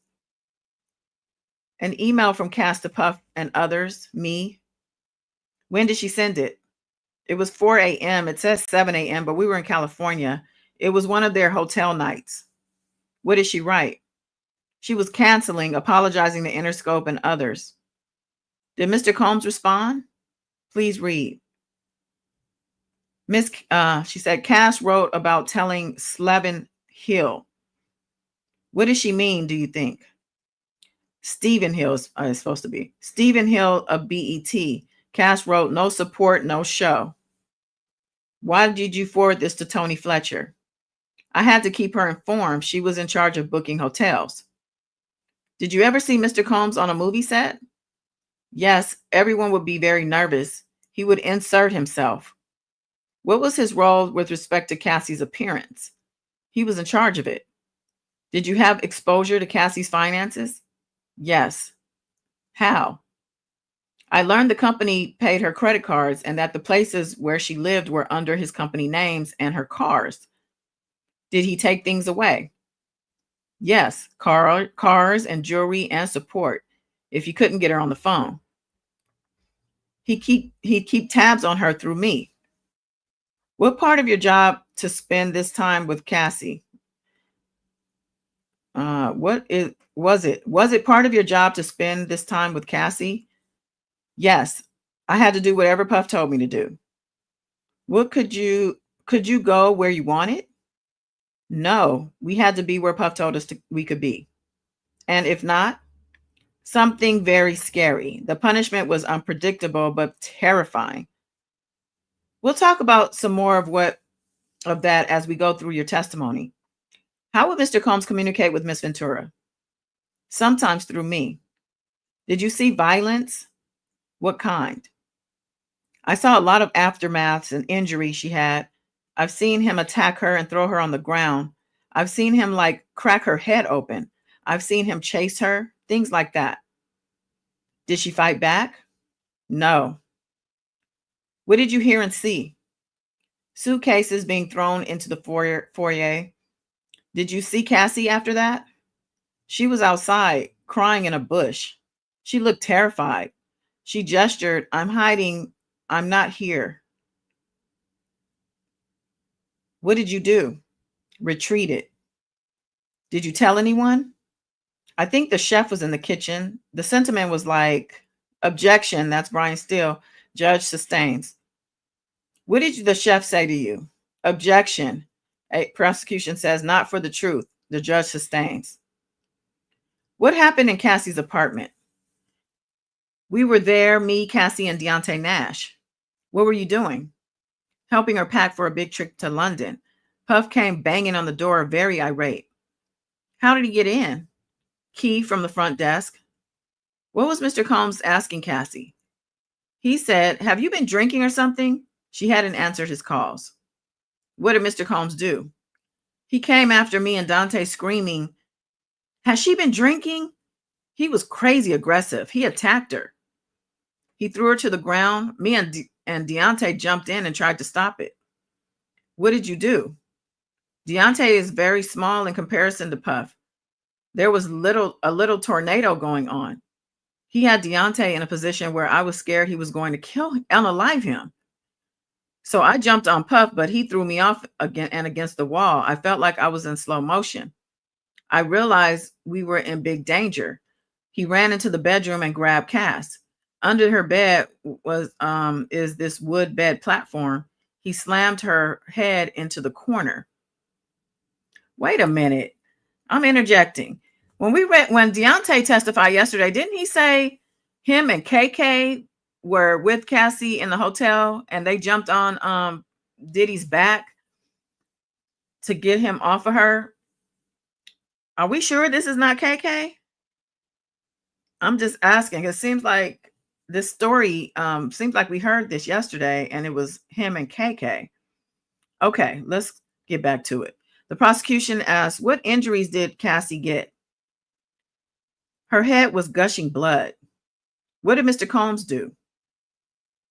An email from Cass to Puff and others, me. When did she send it? It was 4 a.m. It says 7 a.m., but we were in California. It was one of their hotel nights. What did she write? She was canceling, apologizing to Interscope and others. Did Mr. Combs respond? Please read. She said, Cass wrote about telling Slevin Hill. What does she mean, do you think? Stephen Hill is supposed to be. Stephen Hill of BET. Cass wrote, no support, no show. Why did you forward this to Tony Fletcher? I had to keep her informed. She was in charge of booking hotels. Did you ever see Mr. Combs on a movie set? Yes, everyone would be very nervous. He would insert himself. What was his role with respect to Cassie's appearance? He was in charge of it. Did you have exposure to Cassie's finances? Yes. How? I learned the company paid her credit cards and that the places where she lived were under his company names and her cars. Did he take things away? Yes, cars and jewelry and support if you couldn't get her on the phone. He'd keep tabs on her through me. What part of your job to spend this time with Cassie? Was it part of your job to spend this time with Cassie? Yes, I had to do whatever Puff told me to do. What could you go where you wanted? No, we had to be where Puff told us we could be. And if not, something very scary. The punishment was unpredictable but terrifying. We'll talk about some more of that as we go through your testimony. How would Mr. Combs communicate with Miss Ventura? Sometimes through me. Did you see violence? What kind? I saw a lot of aftermaths and injuries she had. I've seen him attack her and throw her on the ground. I've seen him crack her head open. I've seen him chase her, things like that. Did she fight back? No. What did you hear and see? Suitcases being thrown into the foyer. Did you see Cassie after that? She was outside, crying in a bush. She looked terrified. She gestured, I'm hiding. I'm not here. What did you do? Retreated. Did you tell anyone? I think the chef was in the kitchen. The sentiment was like, objection, that's Brian Steele. Judge sustains. What did the chef say to you? Objection. A prosecution says, not for the truth. The judge sustains. What happened in Cassie's apartment? We were there, me, Cassie, and Deontay Nash. What were you doing? Helping her pack for a big trip to London. Puff came banging on the door, very irate. How did he get in? Key from the front desk. What was Mr. Combs asking Cassie? He said, have you been drinking or something? She hadn't answered his calls. What did Mr. Combs do? He came after me and Dante screaming, has she been drinking? He was crazy aggressive. He attacked her. He threw her to the ground. Me and Deontay jumped in and tried to stop it. What did you do? Deontay is very small in comparison to Puff. There was a little tornado going on. He had Deontay in a position where I was scared he was going to unalive him. So I jumped on Puff, but he threw me off again and against the wall. I felt like I was in slow motion. I realized we were in big danger. He ran into the bedroom and grabbed Cass. Under her bed is this wood bed platform. He slammed her head into the corner. Wait a minute. I'm interjecting. When Deontay testified yesterday, didn't he say him and KK were with Cassie in the hotel and they jumped on Diddy's back to get him off of her? Are we sure this is not KK? I'm just asking. It seems like this story seems like we heard this yesterday, and it was him and KK. Okay, let's get back to it. The prosecution asked, what injuries did Cassie get? Her head was gushing blood. What did Mr. Combs do?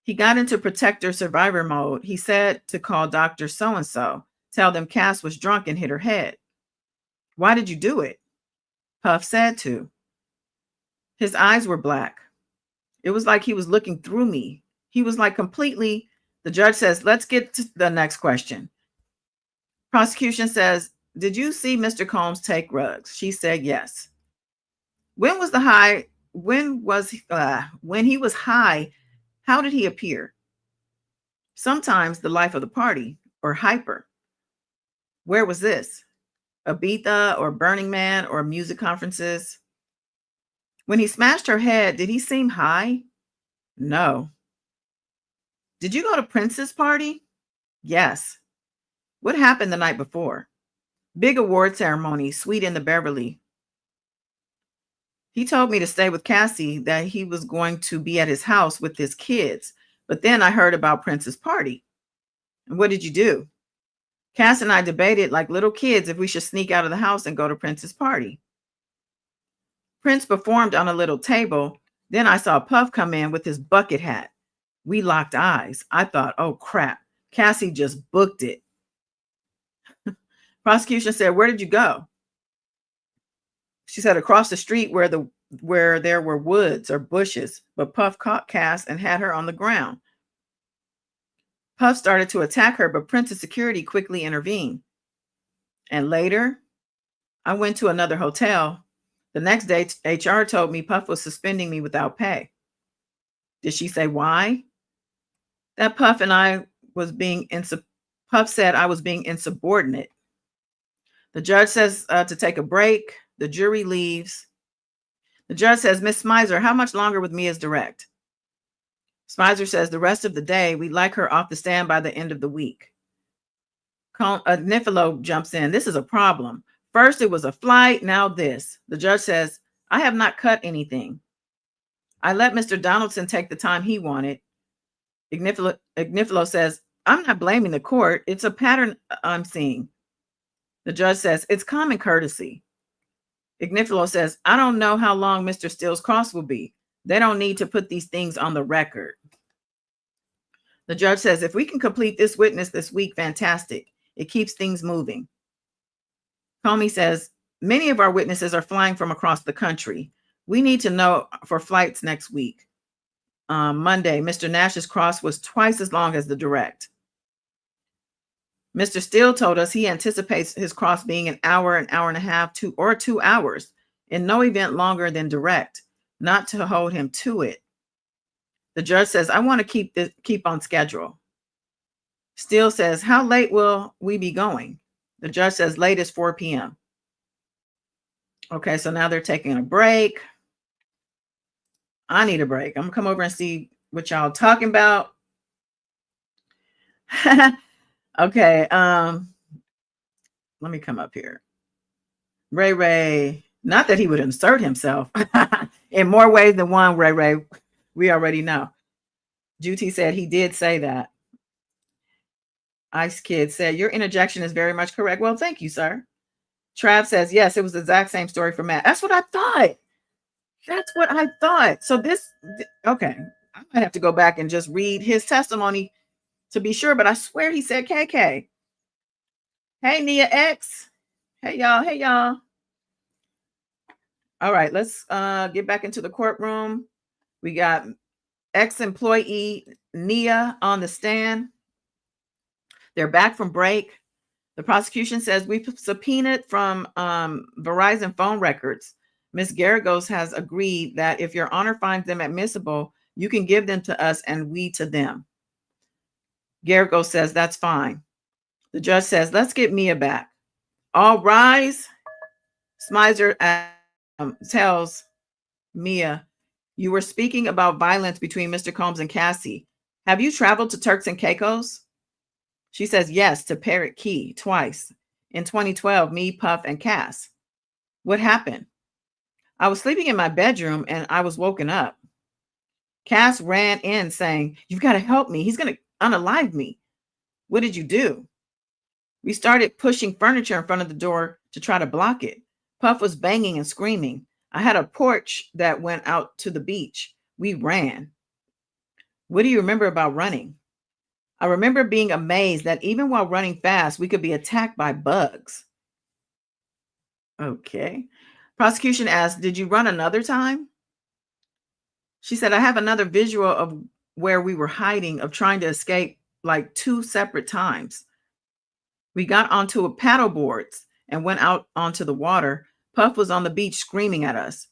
He got into protector survivor mode. He said to call Dr. So-and-so, tell them Cass was drunk and hit her head. Why did you do it? Puff said to. His eyes were black. It was like he was looking through me. He was like completely. The judge says, let's get to the next question. Prosecution says, did you see Mr. Combs take drugs? She said yes. When was the high? When he was high, how did he appear? Sometimes the life of the party or hyper. Where was this? Ibiza or Burning Man or music conferences? When he smashed her head, did he seem high? No. Did you go to Prince's party? Yes. What happened the night before? Big award ceremony, suite in the Beverly. He told me to stay with Cassie, that he was going to be at his house with his kids. But then I heard about Prince's party. And what did you do? Cass and I debated like little kids if we should sneak out of the house and go to Prince's party. Prince performed on a little table. Then I saw Puff come in with his bucket hat. We locked eyes. I thought, oh crap, Cassie just booked it. Prosecution said, where did you go? She said, across the street where there were woods or bushes, but Puff caught Cass and had her on the ground. Puff started to attack her, but Prince's security quickly intervened. And later, I went to another hotel. The next day, HR told me Puff was suspending me without pay. Did she say why? That Puff and I was being Puff said I was being insubordinate. The judge says to take a break. The jury leaves. The judge says, Miss Smizer, how much longer with me is direct? Smizer says the rest of the day. We'd like her off the stand by the end of the week. Nifilo jumps in. This is a problem. First, it was a flight. Now this. The judge says, I have not cut anything. I let Mr. Donaldson take the time he wanted. Ignifilo says, I'm not blaming the court. It's a pattern I'm seeing. The judge says, it's common courtesy. Ignifilo says, I don't know how long Mr. Steele's cross will be. They don't need to put these things on the record. The judge says, if we can complete this witness this week, fantastic. It keeps things moving. Comey says, many of our witnesses are flying from across the country. We need to know for flights next week. Monday, Mr. Nash's cross was twice as long as the direct. Mr. Steele told us he anticipates his cross being an hour and a half, 2 hours, in no event longer than direct, not to hold him to it. The judge says, I want to keep on schedule. Steele says, how late will we be going? The judge says, late as 4 p.m. Okay, so now they're taking a break. I need a break. I'm gonna come over and see what y'all talking about. Okay, let me come up here. Ray, not that he would insert himself in more ways than one, Ray, we already know. Juti said he did say that. Ice Kid said, your interjection is very much correct. Well, thank you, sir. Trav says, yes, it was the exact same story for Matt. That's what I thought. That's what I thought. So okay, I might have to go back and just read his testimony to be sure, but I swear he said KK. Hey, Nia X. Hey, y'all. All right, let's get back into the courtroom. We got ex-employee Nia on the stand. They're back from break. The prosecution says we've subpoenaed from Verizon phone records. Ms. Garagos has agreed that if your honor finds them admissible, you can give them to us and we to them. Garagos says that's fine. The judge says, let's get Mia back. All rise. Smizer tells Mia, you were speaking about violence between Mr. Combs and Cassie. Have you traveled to Turks and Caicos? She says yes, to Parrot Key twice. In 2012, me, Puff, and Cass. What happened? I was sleeping in my bedroom and I was woken up. Cass ran in saying, "You've got to help me. He's going to unalive me." What did you do? We started pushing furniture in front of the door to try to block it. Puff was banging and screaming. I had a porch that went out to the beach. We ran. What do you remember about running? I remember being amazed that even while running fast, we could be attacked by bugs. Okay. Prosecution asked, "Did you run another time?" She said, "I have another visual of where we were hiding, of trying to escape like 2 separate times. We got onto a paddle boards and went out onto the water. Puff was on the beach screaming at us.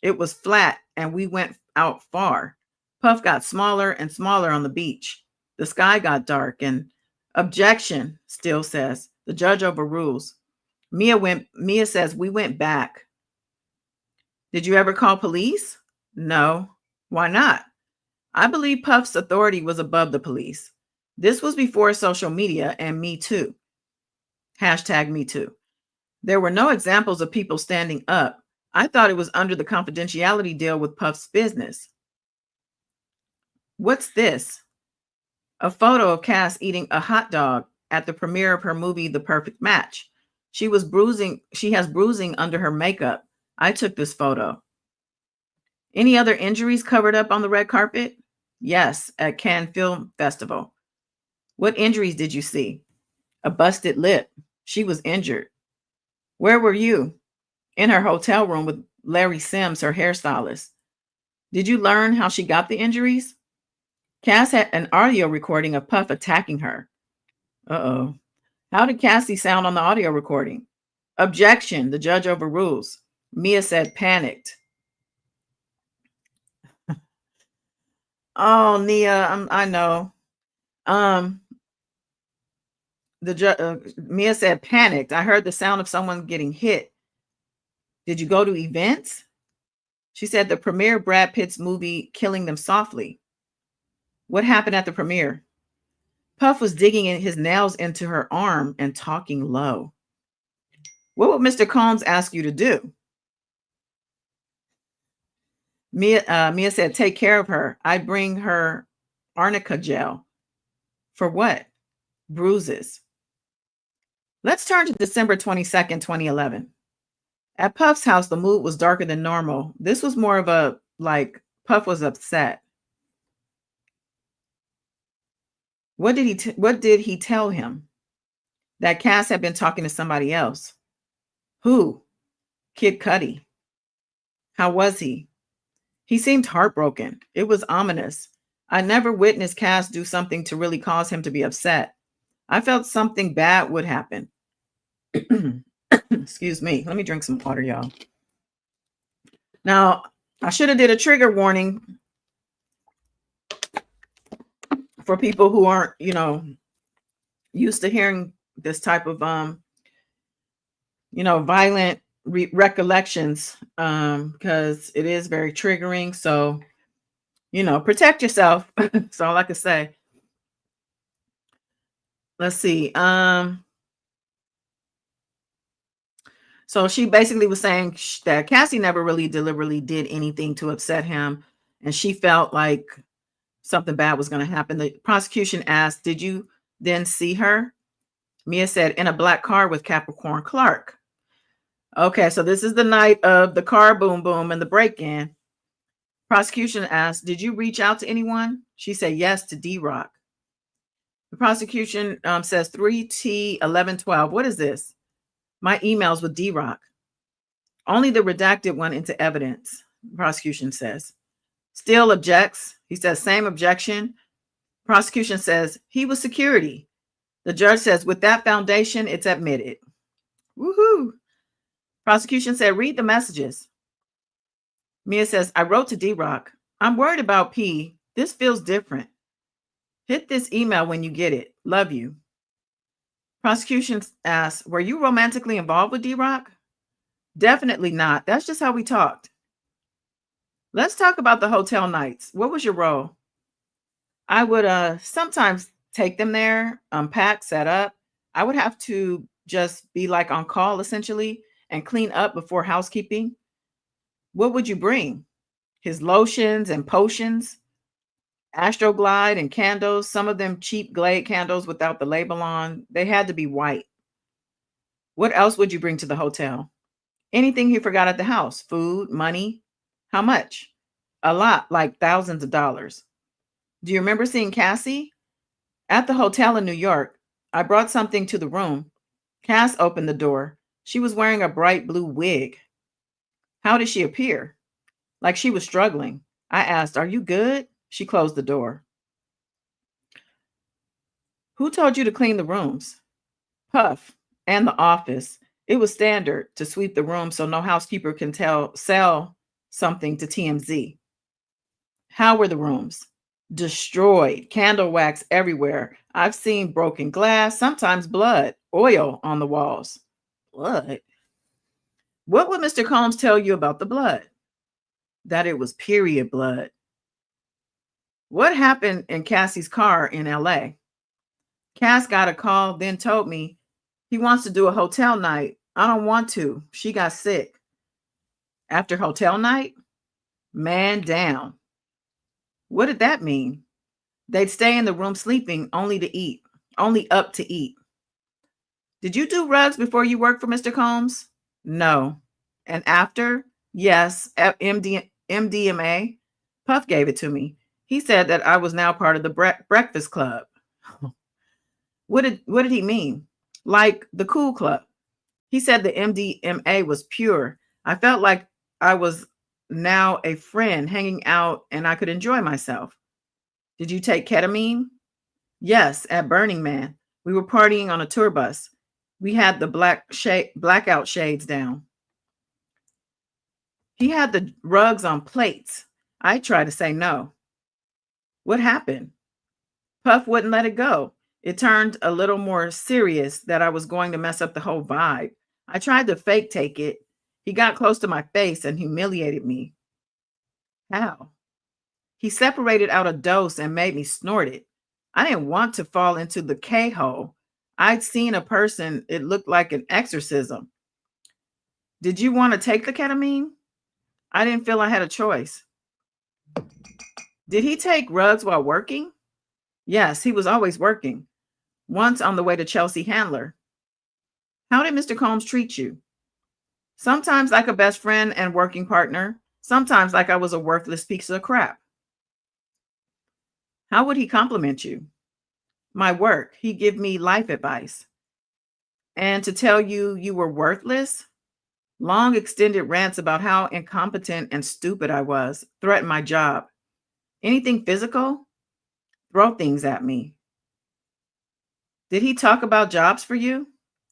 It was flat and we went out far. Puff got smaller and smaller on the beach. The sky got dark and objection still says. The judge overrules. Mia says we went back. Did you ever call police? No. Why not? I believe Puff's authority was above the police. This was before social media and Me Too. Hashtag Me Too. There were no examples of people standing up. I thought it was under the confidentiality deal with Puff's business. What's this? A photo of Cass eating a hot dog at the premiere of her movie, The Perfect Match. She has bruising under her makeup. I took this photo. Any other injuries covered up on the red carpet? Yes, at Cannes Film Festival. What injuries did you see? A busted lip. She was injured. Where were you? In her hotel room with Larry Sims, her hairstylist. Did you learn how she got the injuries? Cass had an audio recording of Puff attacking her. Uh-oh. How did Cassie sound on the audio recording? Objection. The judge overrules. Mia said panicked. Oh, Nia, I know. Mia said panicked. I heard the sound of someone getting hit. Did you go to events? She said the premiere Brad Pitt's movie, Killing Them Softly. What happened at the premiere? Puff was digging his nails into her arm and talking low. What would Mr. Combs ask you to do? Mia said, take care of her. I bring her arnica gel. For what? Bruises. Let's turn to December 22nd, 2011. At Puff's house, the mood was darker than normal. This was more of a, like, Puff was upset. What did he tell him? That Cass had been talking to somebody else. Who? Kid Cudi. How was he? He seemed heartbroken. It was ominous. I never witnessed Cass do something to really cause him to be upset. I felt something bad would happen. Excuse me. Let me drink some water, y'all. Now, I should have did a trigger warning for people who aren't, used to hearing this type of, violent recollections, because it is very triggering. So, protect yourself. That's all I could say. Let's see. So she basically was saying that Cassie never really deliberately did anything to upset him. And she felt like something bad was going to happen. The prosecution asked, did you then see her? Mia said, in a black car with Capricorn Clark. Okay, so this is the night of the car boom boom and the break-in. Prosecution asked, did you reach out to anyone? She said yes to D-Rock. The prosecution says 3T1112. What is this? My emails with D-Rock. Only the redacted one into evidence, the prosecution says. Still objects. He says, same objection. Prosecution says, he was security. The judge says, with that foundation, it's admitted. Woohoo. Prosecution said, read the messages. Mia says, I wrote to D-Rock. I'm worried about P. This feels different. Hit this email when you get it. Love you. Prosecution asks, were you romantically involved with D-Rock? Definitely not. That's just how we talked. Let's talk about the hotel nights. What was your role? I would sometimes take them there, unpack, set up. I would have to just be like on call essentially and clean up before housekeeping. What would you bring? His lotions and potions, Astroglide and candles, some of them cheap Glade candles without the label on. They had to be white. What else would you bring to the hotel? Anything he forgot at the house? Food, money? How much? A lot, like thousands of dollars. Do you remember seeing Cassie? At the hotel in New York, I brought something to the room. Cass opened the door. She was wearing a bright blue wig. How did she appear? Like she was struggling. I asked, "Are you good?" She closed the door. Who told you to clean the rooms? Puff and the office. It was standard to sweep the room so no housekeeper can sell something to TMZ. How were the rooms? Destroyed, candle wax everywhere. I've seen broken glass, sometimes blood, oil on the walls. Blood? What would Mr. Combs tell you about the blood? That it was period blood. What happened in Cassie's car in LA? Cass got a call, then told me he wants to do a hotel night. I don't want to. She got sick. After hotel night? Man down. What did that mean? They'd stay in the room sleeping only to eat, only up to eat. Did you do rugs before you worked for Mr. Combs? No. And after? Yes, at MDMA. Puff gave it to me. He said that I was now part of the Breakfast Club. What did he mean? Like the Cool Club. He said the MDMA was pure. I felt like I was now a friend hanging out and I could enjoy myself. Did you take ketamine? Yes, at Burning Man. We were partying on a tour bus. We had the blackout shades down. He had the rugs on plates. I tried to say no. What happened? Puff wouldn't let it go. It turned a little more serious that I was going to mess up the whole vibe. I tried to fake take it. He got close to my face and humiliated me. How? He separated out a dose and made me snort it. I didn't want to fall into the K-hole. I'd seen a person, it looked like an exorcism. Did you want to take the ketamine? I didn't feel I had a choice. Did he take rugs while working? Yes, he was always working. Once on the way to Chelsea Handler. How did Mr. Combs treat you? Sometimes like a best friend and working partner. Sometimes like I was a worthless piece of crap. How would he compliment you? My work. He'd give me life advice. And to tell you you were worthless? Long extended rants about how incompetent and stupid I was. Threatened my job. Anything physical? Throw things at me. Did he talk about jobs for you?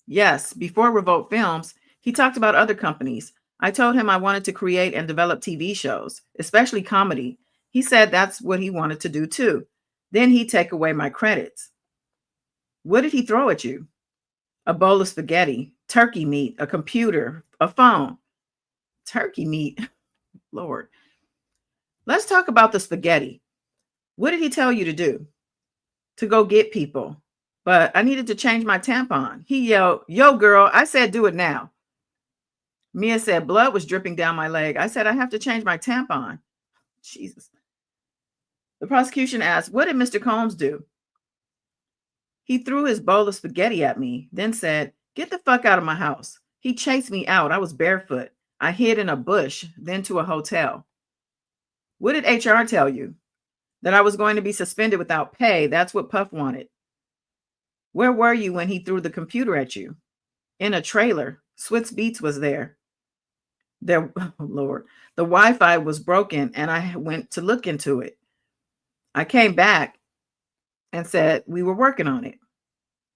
Yes. Before Revolt Films, he talked about other companies. I told him I wanted to create and develop TV shows, especially comedy. He said that's what he wanted to do too. Then he'd take away my credits. What did he throw at you? A bowl of spaghetti, turkey meat, a computer, a phone. Turkey meat? Lord. Let's talk about the spaghetti. What did he tell you to do? To go get people. But I needed to change my tampon. He yelled, "Yo, girl," I said, "Do it now." Mia said blood was dripping down my leg. I said, "I have to change my tampon." Jesus. The prosecution asked, what did Mr. Combs do? He threw his bowl of spaghetti at me, then said, "Get the fuck out of my house." He chased me out. I was barefoot. I hid in a bush, then to a hotel. What did HR tell you? That I was going to be suspended without pay. That's what Puff wanted. Where were you when he threw the computer at you? In a trailer. Switz Beats was there. Oh Lord. The Wi-Fi was broken and I went to look into it. I came back and said we were working on it.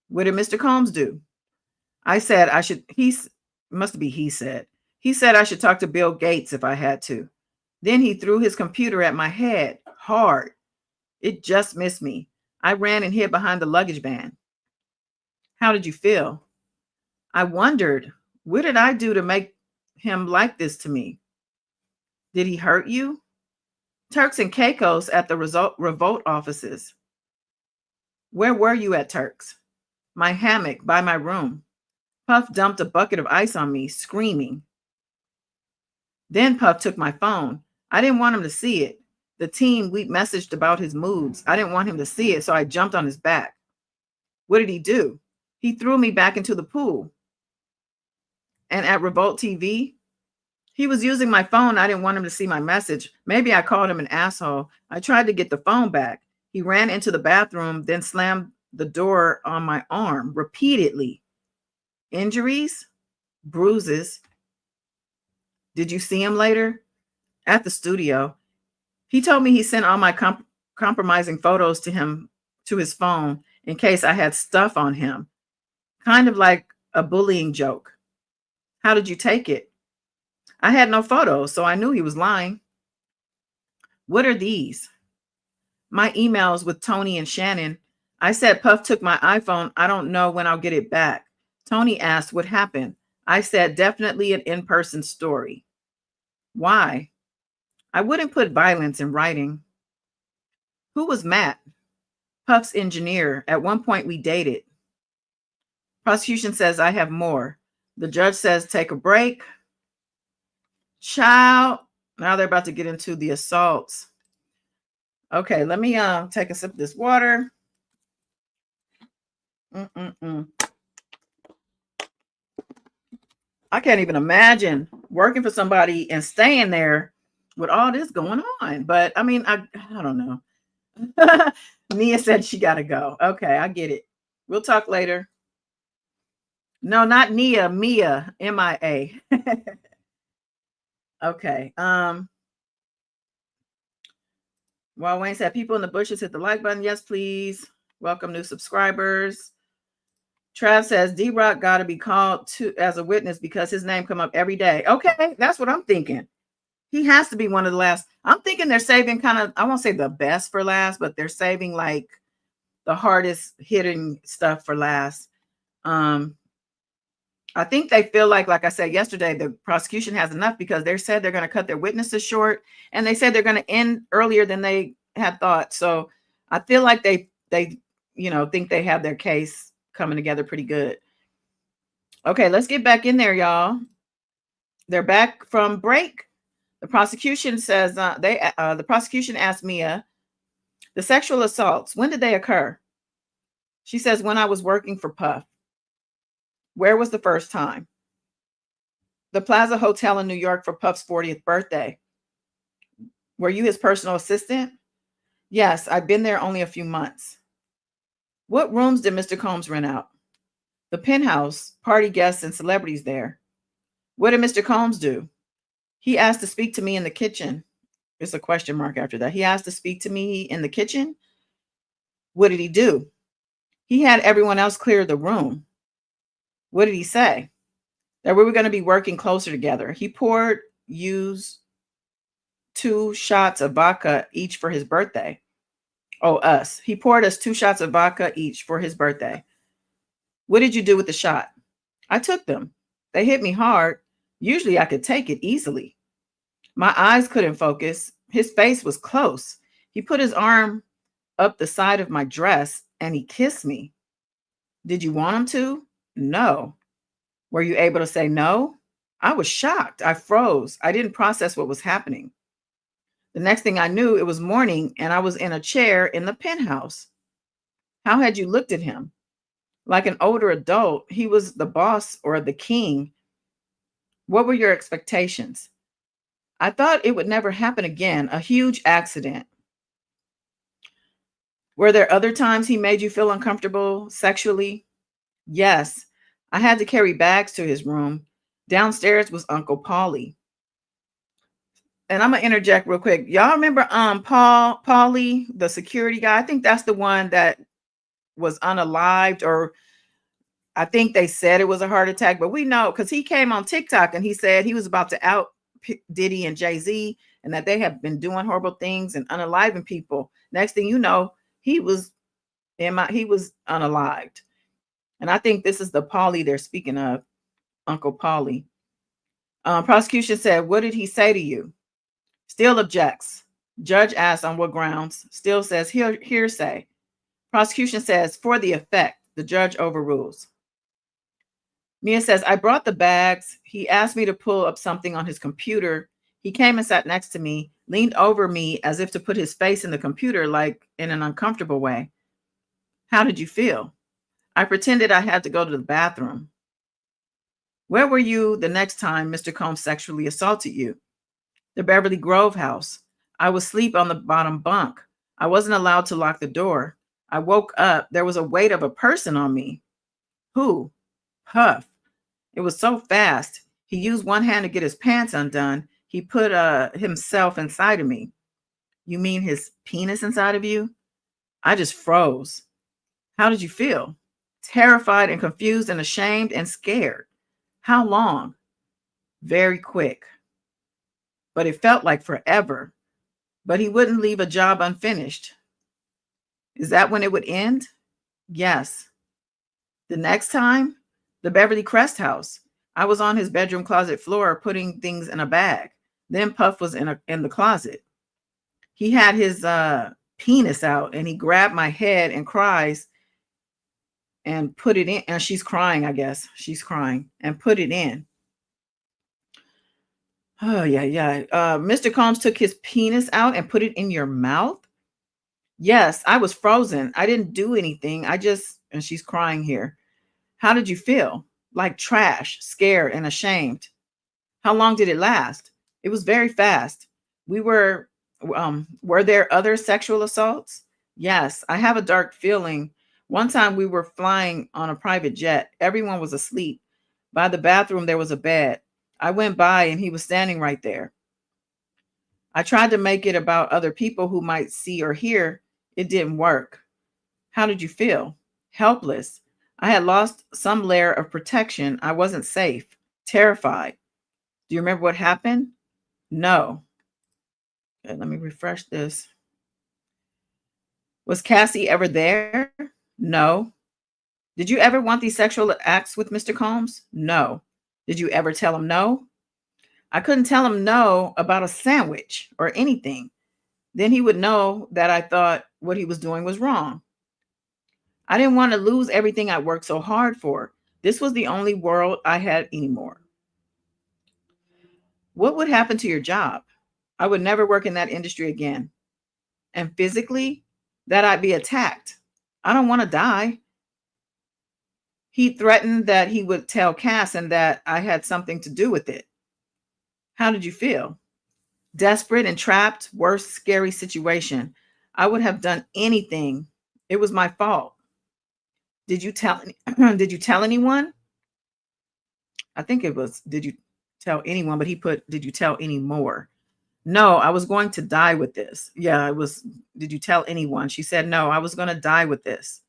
What did Mr. Combs do? I said I should, he said I should talk to Bill Gates if I had to. Then he threw his computer at my head hard. It just missed me. I ran and hid behind the luggage van. How did you feel? I wondered, what did I do to make him like this to me? Did he hurt you? Turks and Caicos at the Revolt offices. Where were you at Turks? My hammock by my room. Puff dumped a bucket of ice on me, screaming. Then Puff took my phone. I didn't want him to see it. The team, we messaged about his moods. I didn't want him to see it, so I jumped on his back. What did he do? He threw me back into the pool. And at Revolt TV, he was using my phone. I didn't want him to see my message. Maybe I called him an asshole. I tried to get the phone back. He ran into the bathroom, then slammed the door on my arm repeatedly. Injuries? Bruises. Did you see him later? At the studio. He told me he sent all my compromising photos to him, to his phone, in case I had stuff on him. Kind of like a bullying joke. How did you take it? I had no photos, so I knew he was lying. What are these? My emails with Tony and Shannon. I said Puff took my iPhone. I don't know when I'll get it back. Tony asked what happened. I said definitely an in-person story. Why? I wouldn't put violence in writing. Who was Matt? Puff's engineer. At one point we dated. Prosecution says I have more. The judge says take a break. Child. Now they're about to get into the assaults. Okay, let me take a sip of this water. I can't even imagine working for somebody and staying there with all this going on. But I mean, I don't know. Nia said she got to go. Okay, I get it. We'll talk later. No, not Nia, Mia, M-I-A. Okay. Well, Wayne said, people in the bushes, hit the like button. Yes, please. Welcome new subscribers. Trav says, D-Rock got to be called to as a witness because his name come up every day. Okay, that's what I'm thinking. He has to be one of the last. I'm thinking they're saving kind of, I won't say the best for last, but they're saving like the hardest hitting stuff for last. I think they feel like I said yesterday, the prosecution has enough because they said they're going to cut their witnesses short, and they said they're going to end earlier than they had thought. So I feel like they think they have their case coming together pretty good. Okay, let's get back in there, y'all. They're back from break. The prosecution says the prosecution asked Mia, the sexual assaults, when did they occur? She says, when I was working for Puff. Where was the first time? The Plaza Hotel in New York for Puff's 40th birthday. Were you his personal assistant? Yes, I've been there only a few months. What rooms did Mr. Combs rent out? The penthouse, party guests and celebrities there. What did Mr. Combs do? He asked to speak to me in the kitchen. It's a question mark after that. He asked to speak to me in the kitchen. What did he do? He had everyone else clear the room. What did he say? That we were going to be working closer together. He used 2 shots of vodka each for his birthday. Oh, us. He poured us 2 shots of vodka each for his birthday. What did you do with the shot? I took them. They hit me hard. Usually I could take it easily. My eyes couldn't focus. His face was close. He put his arm up the side of my dress and he kissed me. Did you want him to? No. Were you able to say no? I was shocked. I froze. I didn't process what was happening. The next thing I knew, it was morning and I was in a chair in the penthouse. How had you looked at him? Like an older adult. He was the boss or the king. What were your expectations? I thought it would never happen again. A huge accident. Were there other times he made you feel uncomfortable sexually? Yes. I had to carry bags to his room. Downstairs was Uncle Paulie. And I'm going to interject real quick. Y'all remember Paulie, the security guy? I think that's the one that was unalived, or I think they said it was a heart attack, but we know because he came on TikTok and he said he was about to out Diddy and Jay-Z and that they have been doing horrible things and unaliving people. Next thing you know, he was unalived. And I think this is the Paulie they're speaking of, Uncle Paulie. Prosecution said, what did he say to you? Still objects. Judge asks on what grounds. Still says hearsay. Prosecution says for the effect. The judge overrules. Mia says, I brought the bags. He asked me to pull up something on his computer. He came and sat next to me, leaned over me as if to put his face in the computer, like in an uncomfortable way. How did you feel? I pretended I had to go to the bathroom. Where were you the next time Mr. Combs sexually assaulted you? The Beverly Grove house. I was asleep on the bottom bunk. I wasn't allowed to lock the door. I woke up. There was a weight of a person on me. Who? Puff. It was so fast. He used one hand to get his pants undone. He put himself inside of me. You mean his penis inside of you? I just froze. How did you feel? Terrified and confused and ashamed and scared. How long? Very quick. But it felt like forever. But he wouldn't leave a job unfinished. Is that when it would end? Yes. The next time? The Beverly Crest house. I was on his bedroom closet floor putting things in a bag. Then Puff was in the closet. He had his penis out and he grabbed my head and cries and put it in. And she's crying, I guess. She's crying and put it in. Oh, yeah. Mr. Combs took his penis out and put it in your mouth? Yes, I was frozen. I didn't do anything. And she's crying here. How did you feel? Like trash, scared, and ashamed. How long did it last? It was very fast. Were there other sexual assaults? Yes, I have a dark feeling. One time we were flying on a private jet. Everyone was asleep. By the bathroom, there was a bed. I went by and he was standing right there. I tried to make it about other people who might see or hear. It didn't work. How did you feel? Helpless. I had lost some layer of protection. I wasn't safe. Terrified. Do you remember what happened? No. Okay, let me refresh this. Was Cassie ever there? No. Did you ever want these sexual acts with Mr. Combs? No. Did you ever tell him no? I couldn't tell him no about a sandwich or anything. Then he would know that I thought what he was doing was wrong. I didn't want to lose everything I worked so hard for. This was the only world I had anymore. What would happen to your job? I would never work in that industry again. And physically, that I'd be attacked. I don't want to die. He threatened that he would tell Cass and that I had something to do with it. How did you feel? Desperate and trapped, worst scary situation. I would have done anything. It was my fault. Did you tell anyone? I think it was, did you tell anyone? But he put, did you tell any more? No, I was going to die with this. Yeah, it was, did you tell anyone? She said, no, I was going to die with this.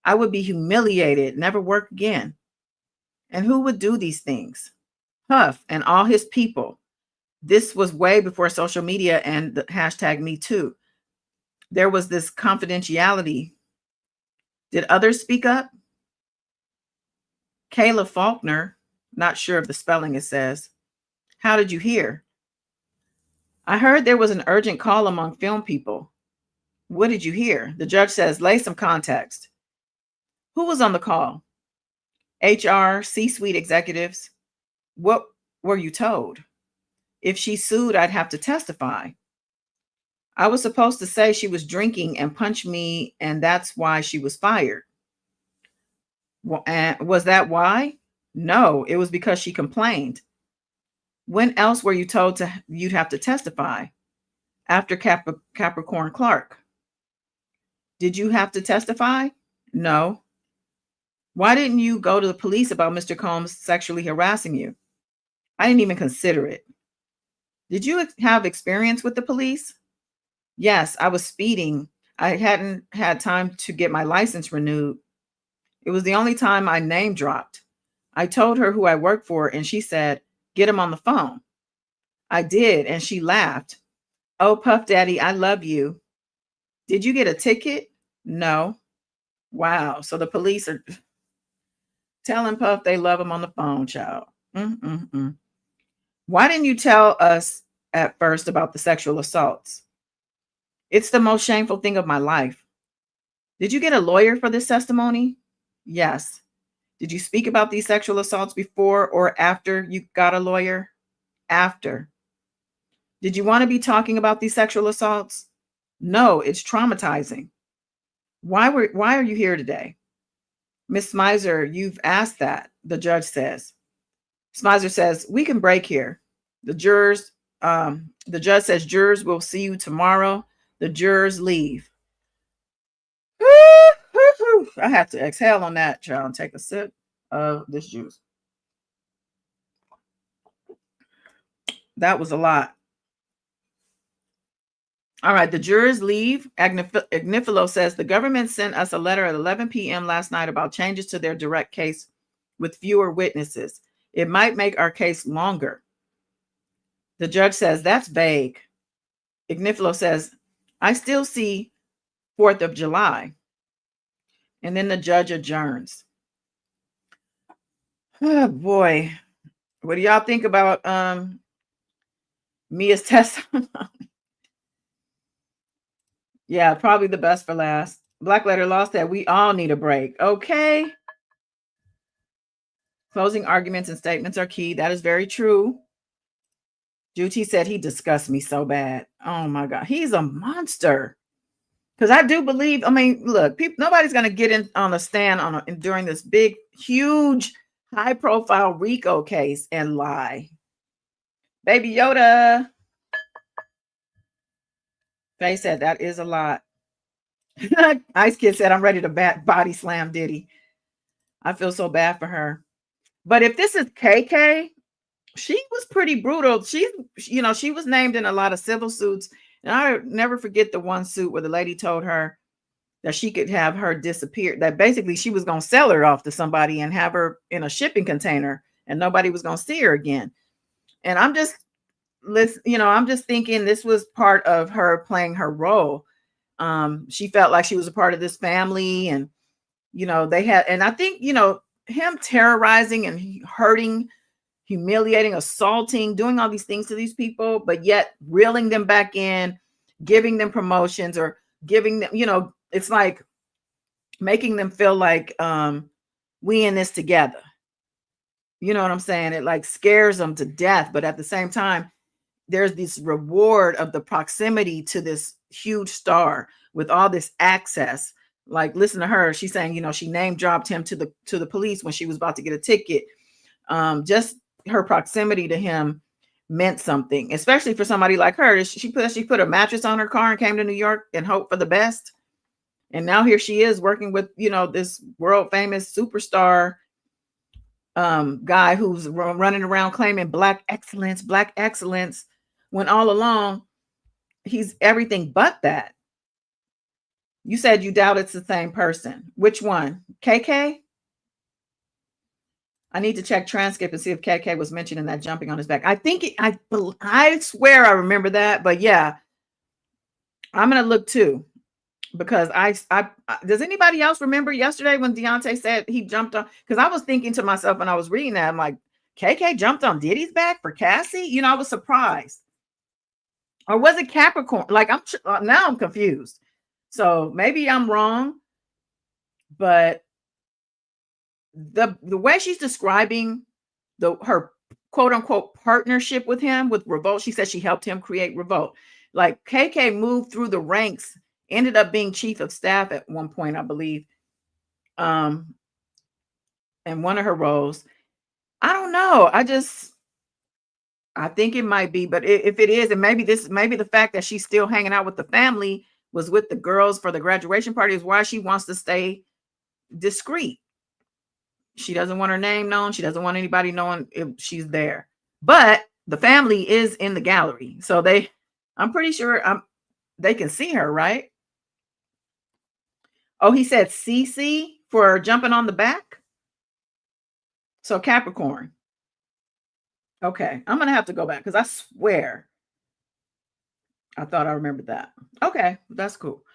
I would be humiliated, never work again. And who would do these things? Puff and all his people. This was way before social media and the hashtag Me Too. There was this confidentiality. Did others speak up? Kayla Faulkner, not sure of the spelling it says. How did you hear? I heard there was an urgent call among film people. What did you hear? The judge says, lay some context. Who was on the call? HR, C-suite executives. What were you told? If she sued, I'd have to testify. I was supposed to say she was drinking and punched me, and that's why she was fired. Was that why? No, it was because she complained. When else were you told you'd have to testify? After Capricorn Clark. Did you have to testify? No. Why didn't you go to the police about Mr. Combs sexually harassing you? I didn't even consider it. Did you have experience with the police? Yes, I was speeding. I hadn't had time to get my license renewed. It was the only time I name dropped. I told her who I worked for, and she said, get him on the phone. I did, and she laughed. Oh, Puff Daddy, I love you. Did you get a ticket? No. Wow, so the police are telling Puff they love him on the phone, child. Why didn't you tell us at first about the sexual assaults? It's the most shameful thing of my life. Did you get a lawyer for this testimony? Yes. Did you speak about these sexual assaults before or after you got a lawyer? After. Did you want to be talking about these sexual assaults? No, it's traumatizing. Why are you here today? Miss Smizer, you've asked that, the judge says. Smizer says, we can break here. The judge says, jurors, will see you tomorrow. The jurors leave. I have to exhale on that, child, and take a sip of this juice. That was a lot. All right, the jurors leave. Agnifilo says, the government sent us a letter at 11 p.m. last night about changes to their direct case with fewer witnesses. It might make our case longer. The judge says, that's vague. Agnifilo says, I still see 4th of July. And then the judge adjourns. Oh, boy. What do y'all think about Mia's testimony? Yeah, probably the best for last. Black Letter Law said we all need a break. Okay. Closing arguments and statements are key. That is very true. Juti said he disgusts me so bad. Oh my God. He's a monster. Because I do believe, I mean, look, nobody's going to get in on a stand during this big, huge, high profile RICO case and lie. Baby Yoda. Faye said that is a lot. Ice Kid said, I'm ready to body slam Diddy. I feel so bad for her. But if this is KK, she was pretty brutal. She was named in a lot of civil suits. And I never forget the one suit where the lady told her that she could have her disappear, that basically she was going to sell her off to somebody and have her in a shipping container and nobody was going to see her again. And I'm just thinking this was part of her playing her role. She felt like she was a part of this family, and they had, and I think him terrorizing and hurting, humiliating, assaulting, doing all these things to these people, but yet reeling them back in, giving them promotions or giving them, it's like making them feel like we in this together. You know what I'm saying? It like scares them to death, but at the same time, there's this reward of the proximity to this huge star with all this access. Like, listen to her. She's saying, she name dropped him to the police when she was about to get a ticket. Just her proximity to him meant something, especially for somebody like her. She put a mattress on her car and came to New York and hoped for the best. And now here she is working with, this world famous superstar guy who's running around claiming black excellence, when all along he's everything but that. You said you doubt it's the same person. Which one? KK? I need to check transcript and see if KK was mentioned in that jumping on his back. I think I swear I remember that, but yeah, I'm gonna look too, because I does anybody else remember yesterday when Deontay said he jumped on? Because I was thinking to myself when I was reading that, I'm like, KK jumped on Diddy's back for Cassie. I was surprised. Or was it Capricorn? Like, now I'm confused. So maybe I'm wrong, but the way she's describing her quote unquote partnership with him with Revolt, she said she helped him create Revolt. Like, KK moved through the ranks, ended up being chief of staff at one point, I believe, in one of her roles. I don't know. I think it might be, but if it is, and maybe the fact that she's still hanging out with the family, was with the girls for the graduation party, is why she wants to stay discreet. She doesn't want her name known. She doesn't want anybody knowing if she's there. But the family is in the gallery, so I'm pretty sure they can see her, right? Oh, he said CC for jumping on the back. So Capricorn. Okay, I'm gonna have to go back because I swear I thought I remembered that. Okay, that's cool.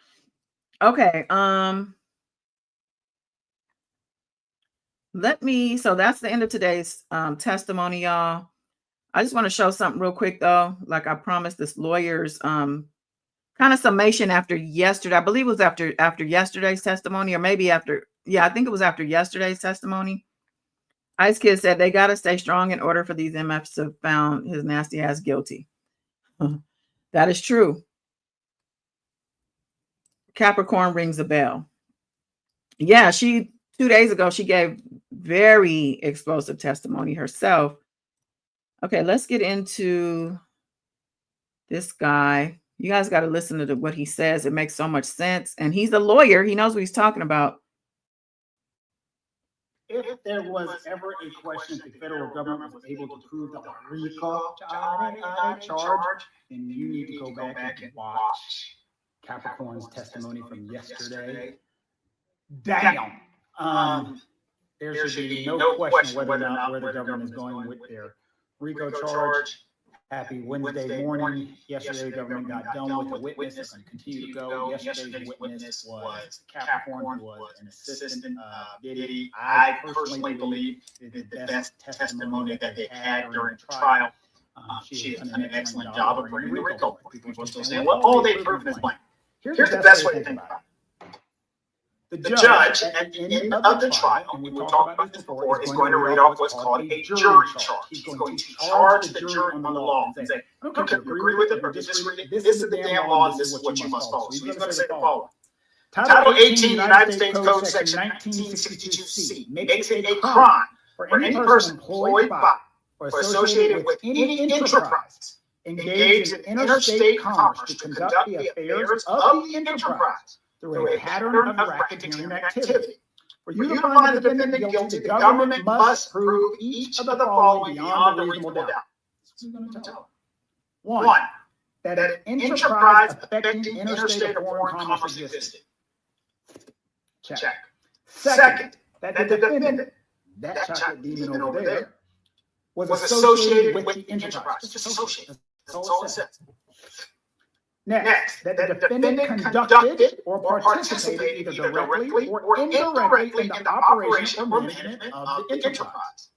Okay, so that's the end of today's testimony, y'all. I just want to show something real quick though. Like I promised, this lawyer's kind of summation after yesterday. I believe it was after yesterday's testimony, or maybe after, I think it was after yesterday's testimony. Ice Kid said they got to stay strong in order for these MFs to found his nasty ass guilty. That is true. Capricorn rings a bell. Yeah, 2 days ago, she gave very explosive testimony herself. Okay, let's get into this guy. You guys got to listen to what he says. It makes so much sense. And he's a lawyer. He knows what he's talking about. If there was ever a question if the federal government was able to prove that the RICO charge, then you need to go back and watch Capricorn's testimony from yesterday. Damn. There should be no question whether or not where the government is going with their RICO charge. Happy Wednesday morning. Yesterday, the government got done with the witness. They're going to continue to go. Yesterday's witness was Capricorn, who was an assistant Diddy. I personally believe is the best testimony that they had during the trial. She has done an excellent job of bringing the RICO. People are still saying, well, all they proved is blank. Here's the best way to think about it. The judge at the end of the trial, and we talked about this before, is going to read off what's called a jury charge. He's going to charge the jury on the law and say, okay, you agree with it or disagree? This is the damn law and this is what you must follow. So he's going to say the following. Title 18 United States Code Section 1962C makes it a crime for any person employed by or associated with any enterprise engaged in interstate commerce to conduct the affairs of the enterprise through a pattern of racketeering activity. For you to find the defendant guilty, the government must prove each of the following beyond a reasonable doubt. That's what we're going to tell. One, that an enterprise affecting interstate or foreign commerce existed. Check. Second, that the defendant, that chocolate demon over there, was associated with the enterprise. Just associated. That's all it says. Next, that the defendant conducted or participated either directly or indirectly in the operation or management of the enterprise.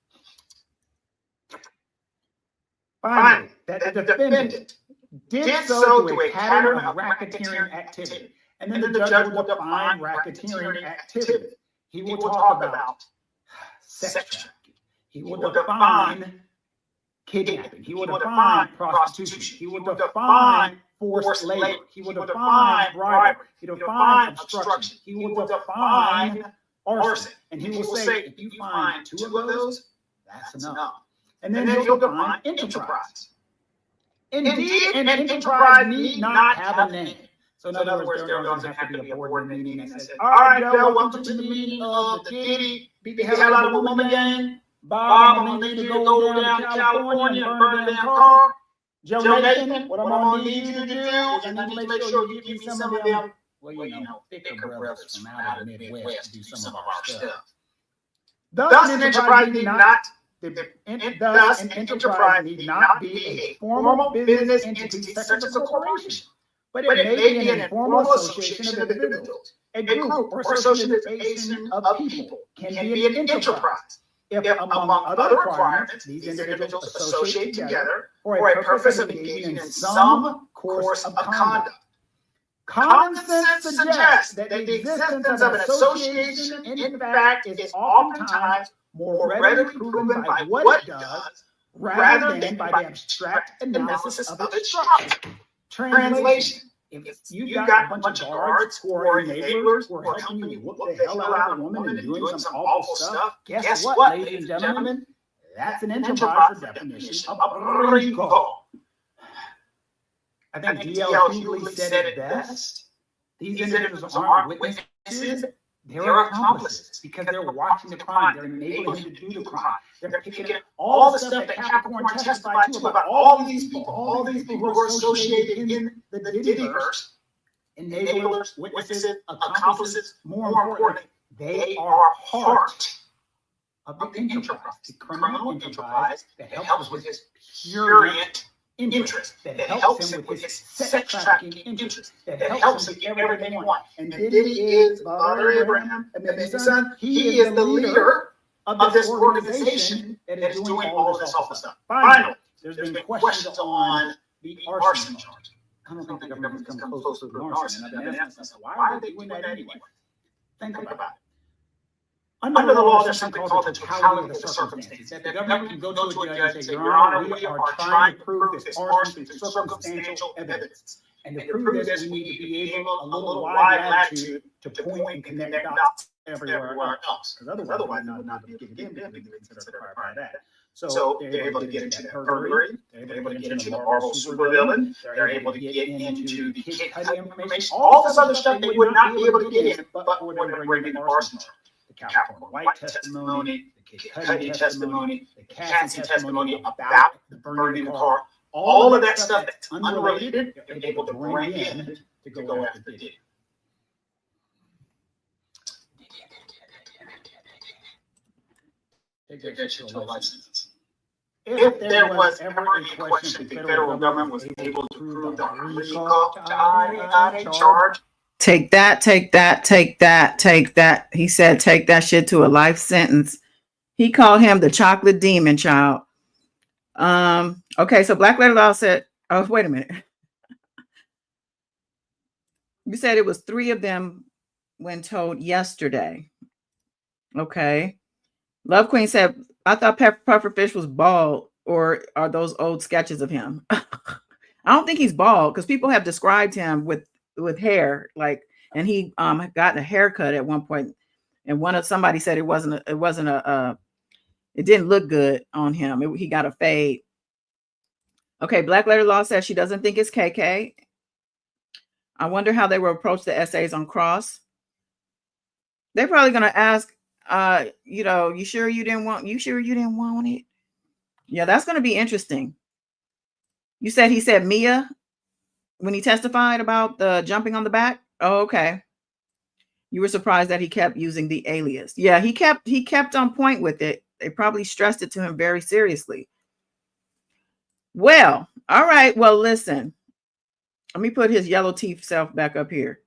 Finally, that the defendant did so through a pattern of racketeering activity. And then the judge will define racketeering activity. He will talk about sex trafficking. He will define kidnapping. He will define prostitution. He will define forced labor. He will define bribery. He will define obstruction. He will define arson. And he will say, if you find two of those, that's enough. And then he'll define enterprise. Indeed, an enterprise need not have a name. So in other words, there doesn't have to be a board meeting that says, all right, Joe, welcome to the meeting of the Diddy, beat the hell out of a woman gang. Bob, I'm gonna need you to go down to California and burn a damn car. Joe Nathan, what I'm gonna need you to do is I need to make sure you give me some of them, well, you know, thicker brothers from out of the Midwest to do some of our stuff. Thus, an enterprise need not be a formal business entity such as a corporation, but it may be an informal association of individuals. A group or association of people can be an enterprise if, among other requirements, these individuals associate together for a purpose of engaging in some course of conduct. Common sense suggests that the existence of an association, in fact, is oftentimes more readily proven by what it does rather than by the abstract analysis of its structure. Translation. If you got a bunch of guards who are enablers who are helping you whoop the hell out of a woman and doing some awful stuff, guess what, ladies and gentlemen? That's an enterprise for definition of RICO. I think D.L. Hughley said it best. These individuals aren't witnesses, they're accomplices because they're watching the crime, they're enabling him to do the crime. They're picking up all the stuff that Capricorn testified to about all these people who are associated in the Diddyverse, enablers, witnesses, accomplices. More importantly, they are part of the enterprise, the criminal enterprise that helps with his prurient interest, that helps him with his sex trafficking interest, that helps him get everything they want. And Diddy is Father Abraham, and then his son, he is the leader of this organization that is doing all this awful stuff. Finally, there's been questions on the arson charge. I don't think the government has come close to the arson. And I've been asking myself, why are they doing that anyway? Think about it. Under the law, there's something called the totality of the circumstances, that the government can go to a judge and say, Your Honor, we are trying to prove this arson through circumstantial evidence. And to prove this, we need to be able, a little wide latitude, to point and connect dots everywhere else. Because otherwise, we would not be able to get it in, because it's required by that. So they're able to get into that burglary, they're able to get into the Marvel supervillain, they're able to get into the kid cutting information, all this other stuff they would not be able to get in, but for them bringing the arson. The Capricorn White testimony, the Kid Cudi testimony, the Cassie testimony about the burning the car, all of that stuff that's unrelated, they're able to bring in to go after Diddy. Take that shit to a life sentence. If there was ever a question the federal government was able to prove the RICO charge. Take that, take that, take that, take that. He said, take that shit to a life sentence. He called him the chocolate demon child. Okay, so Black Letter Law said, oh, wait a minute. You said it was 3 of them when told yesterday. Okay. Love Queen said, I thought Pufferfish was bald, or are those old sketches of him? I don't think he's bald, because people have described him with hair, like, and he got a haircut at one point, and somebody said it didn't look good on him. He got a fade. Okay, Black Letter Law says she doesn't think it's KK. I wonder how they will approach the essays on Cross. They're probably going to ask, you sure you didn't want it? Yeah, that's going to be interesting. He said Mia when he testified about the jumping on the back. Oh, okay. You were surprised that he kept using the alias. Yeah, he kept on point with it. They probably stressed it to him very seriously. Well, all right. Well, listen, let me put his yellow teeth self back up here.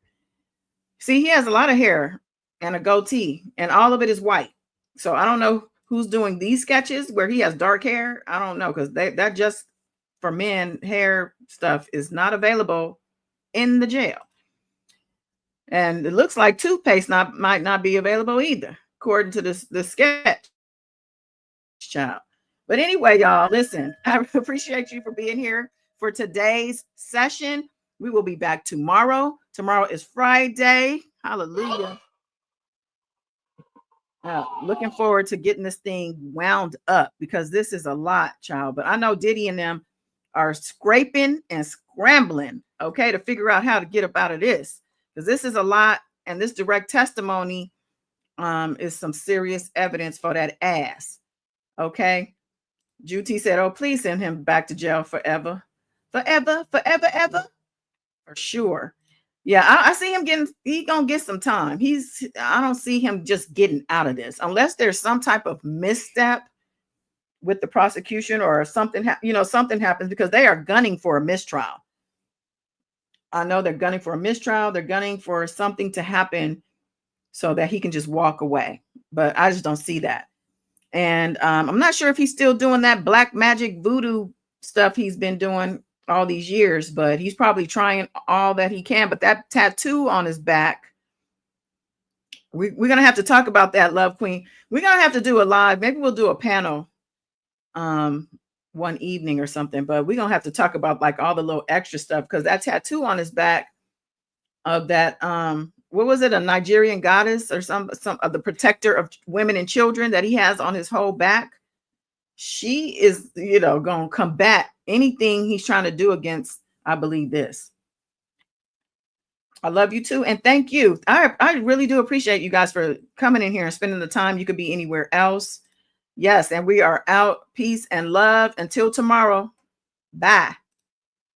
See, he has a lot of hair and a goatee, and all of it is white. So I don't know who's doing these sketches where he has dark hair. I don't know, because that just for men hair stuff is not available in the jail. And it looks like toothpaste might not be available either, according to this sketch child. But anyway, y'all, listen, I appreciate you for being here for today's session. We will be back tomorrow. Tomorrow is Friday. Hallelujah. Looking forward to getting this thing wound up, because this is a lot, child. But I know Diddy and them are scraping and scrambling, okay, to figure out how to get up out of this, because this is a lot, and this direct testimony is some serious evidence for that ass, okay? Juti said, oh, please send him back to jail forever. Forever, forever, ever. For sure. Yeah, I see him he's going to get some time. I don't see him just getting out of this unless there's some type of misstep with the prosecution, or something, something happens, because they are gunning for a mistrial. I know they're gunning for a mistrial. They're gunning for something to happen so that he can just walk away. But I just don't see that. And I'm not sure if he's still doing that black magic voodoo stuff he's been doing all these years, but he's probably trying all that he can. But that tattoo on his back, we're going to have to talk about that, Love Queen. We're going to have to do a live. Maybe we'll do a panel one evening or something, but we're going to have to talk about like all the little extra stuff, because that tattoo on his back of that, what was it? A Nigerian goddess or some of the protector of women and children that he has on his whole back. She is, going to combat anything he's trying to do against, I believe, this. I love you too. And thank you. I really do appreciate you guys for coming in here and spending the time. You could be anywhere else. Yes. And we are out. Peace and love. Until tomorrow. Bye.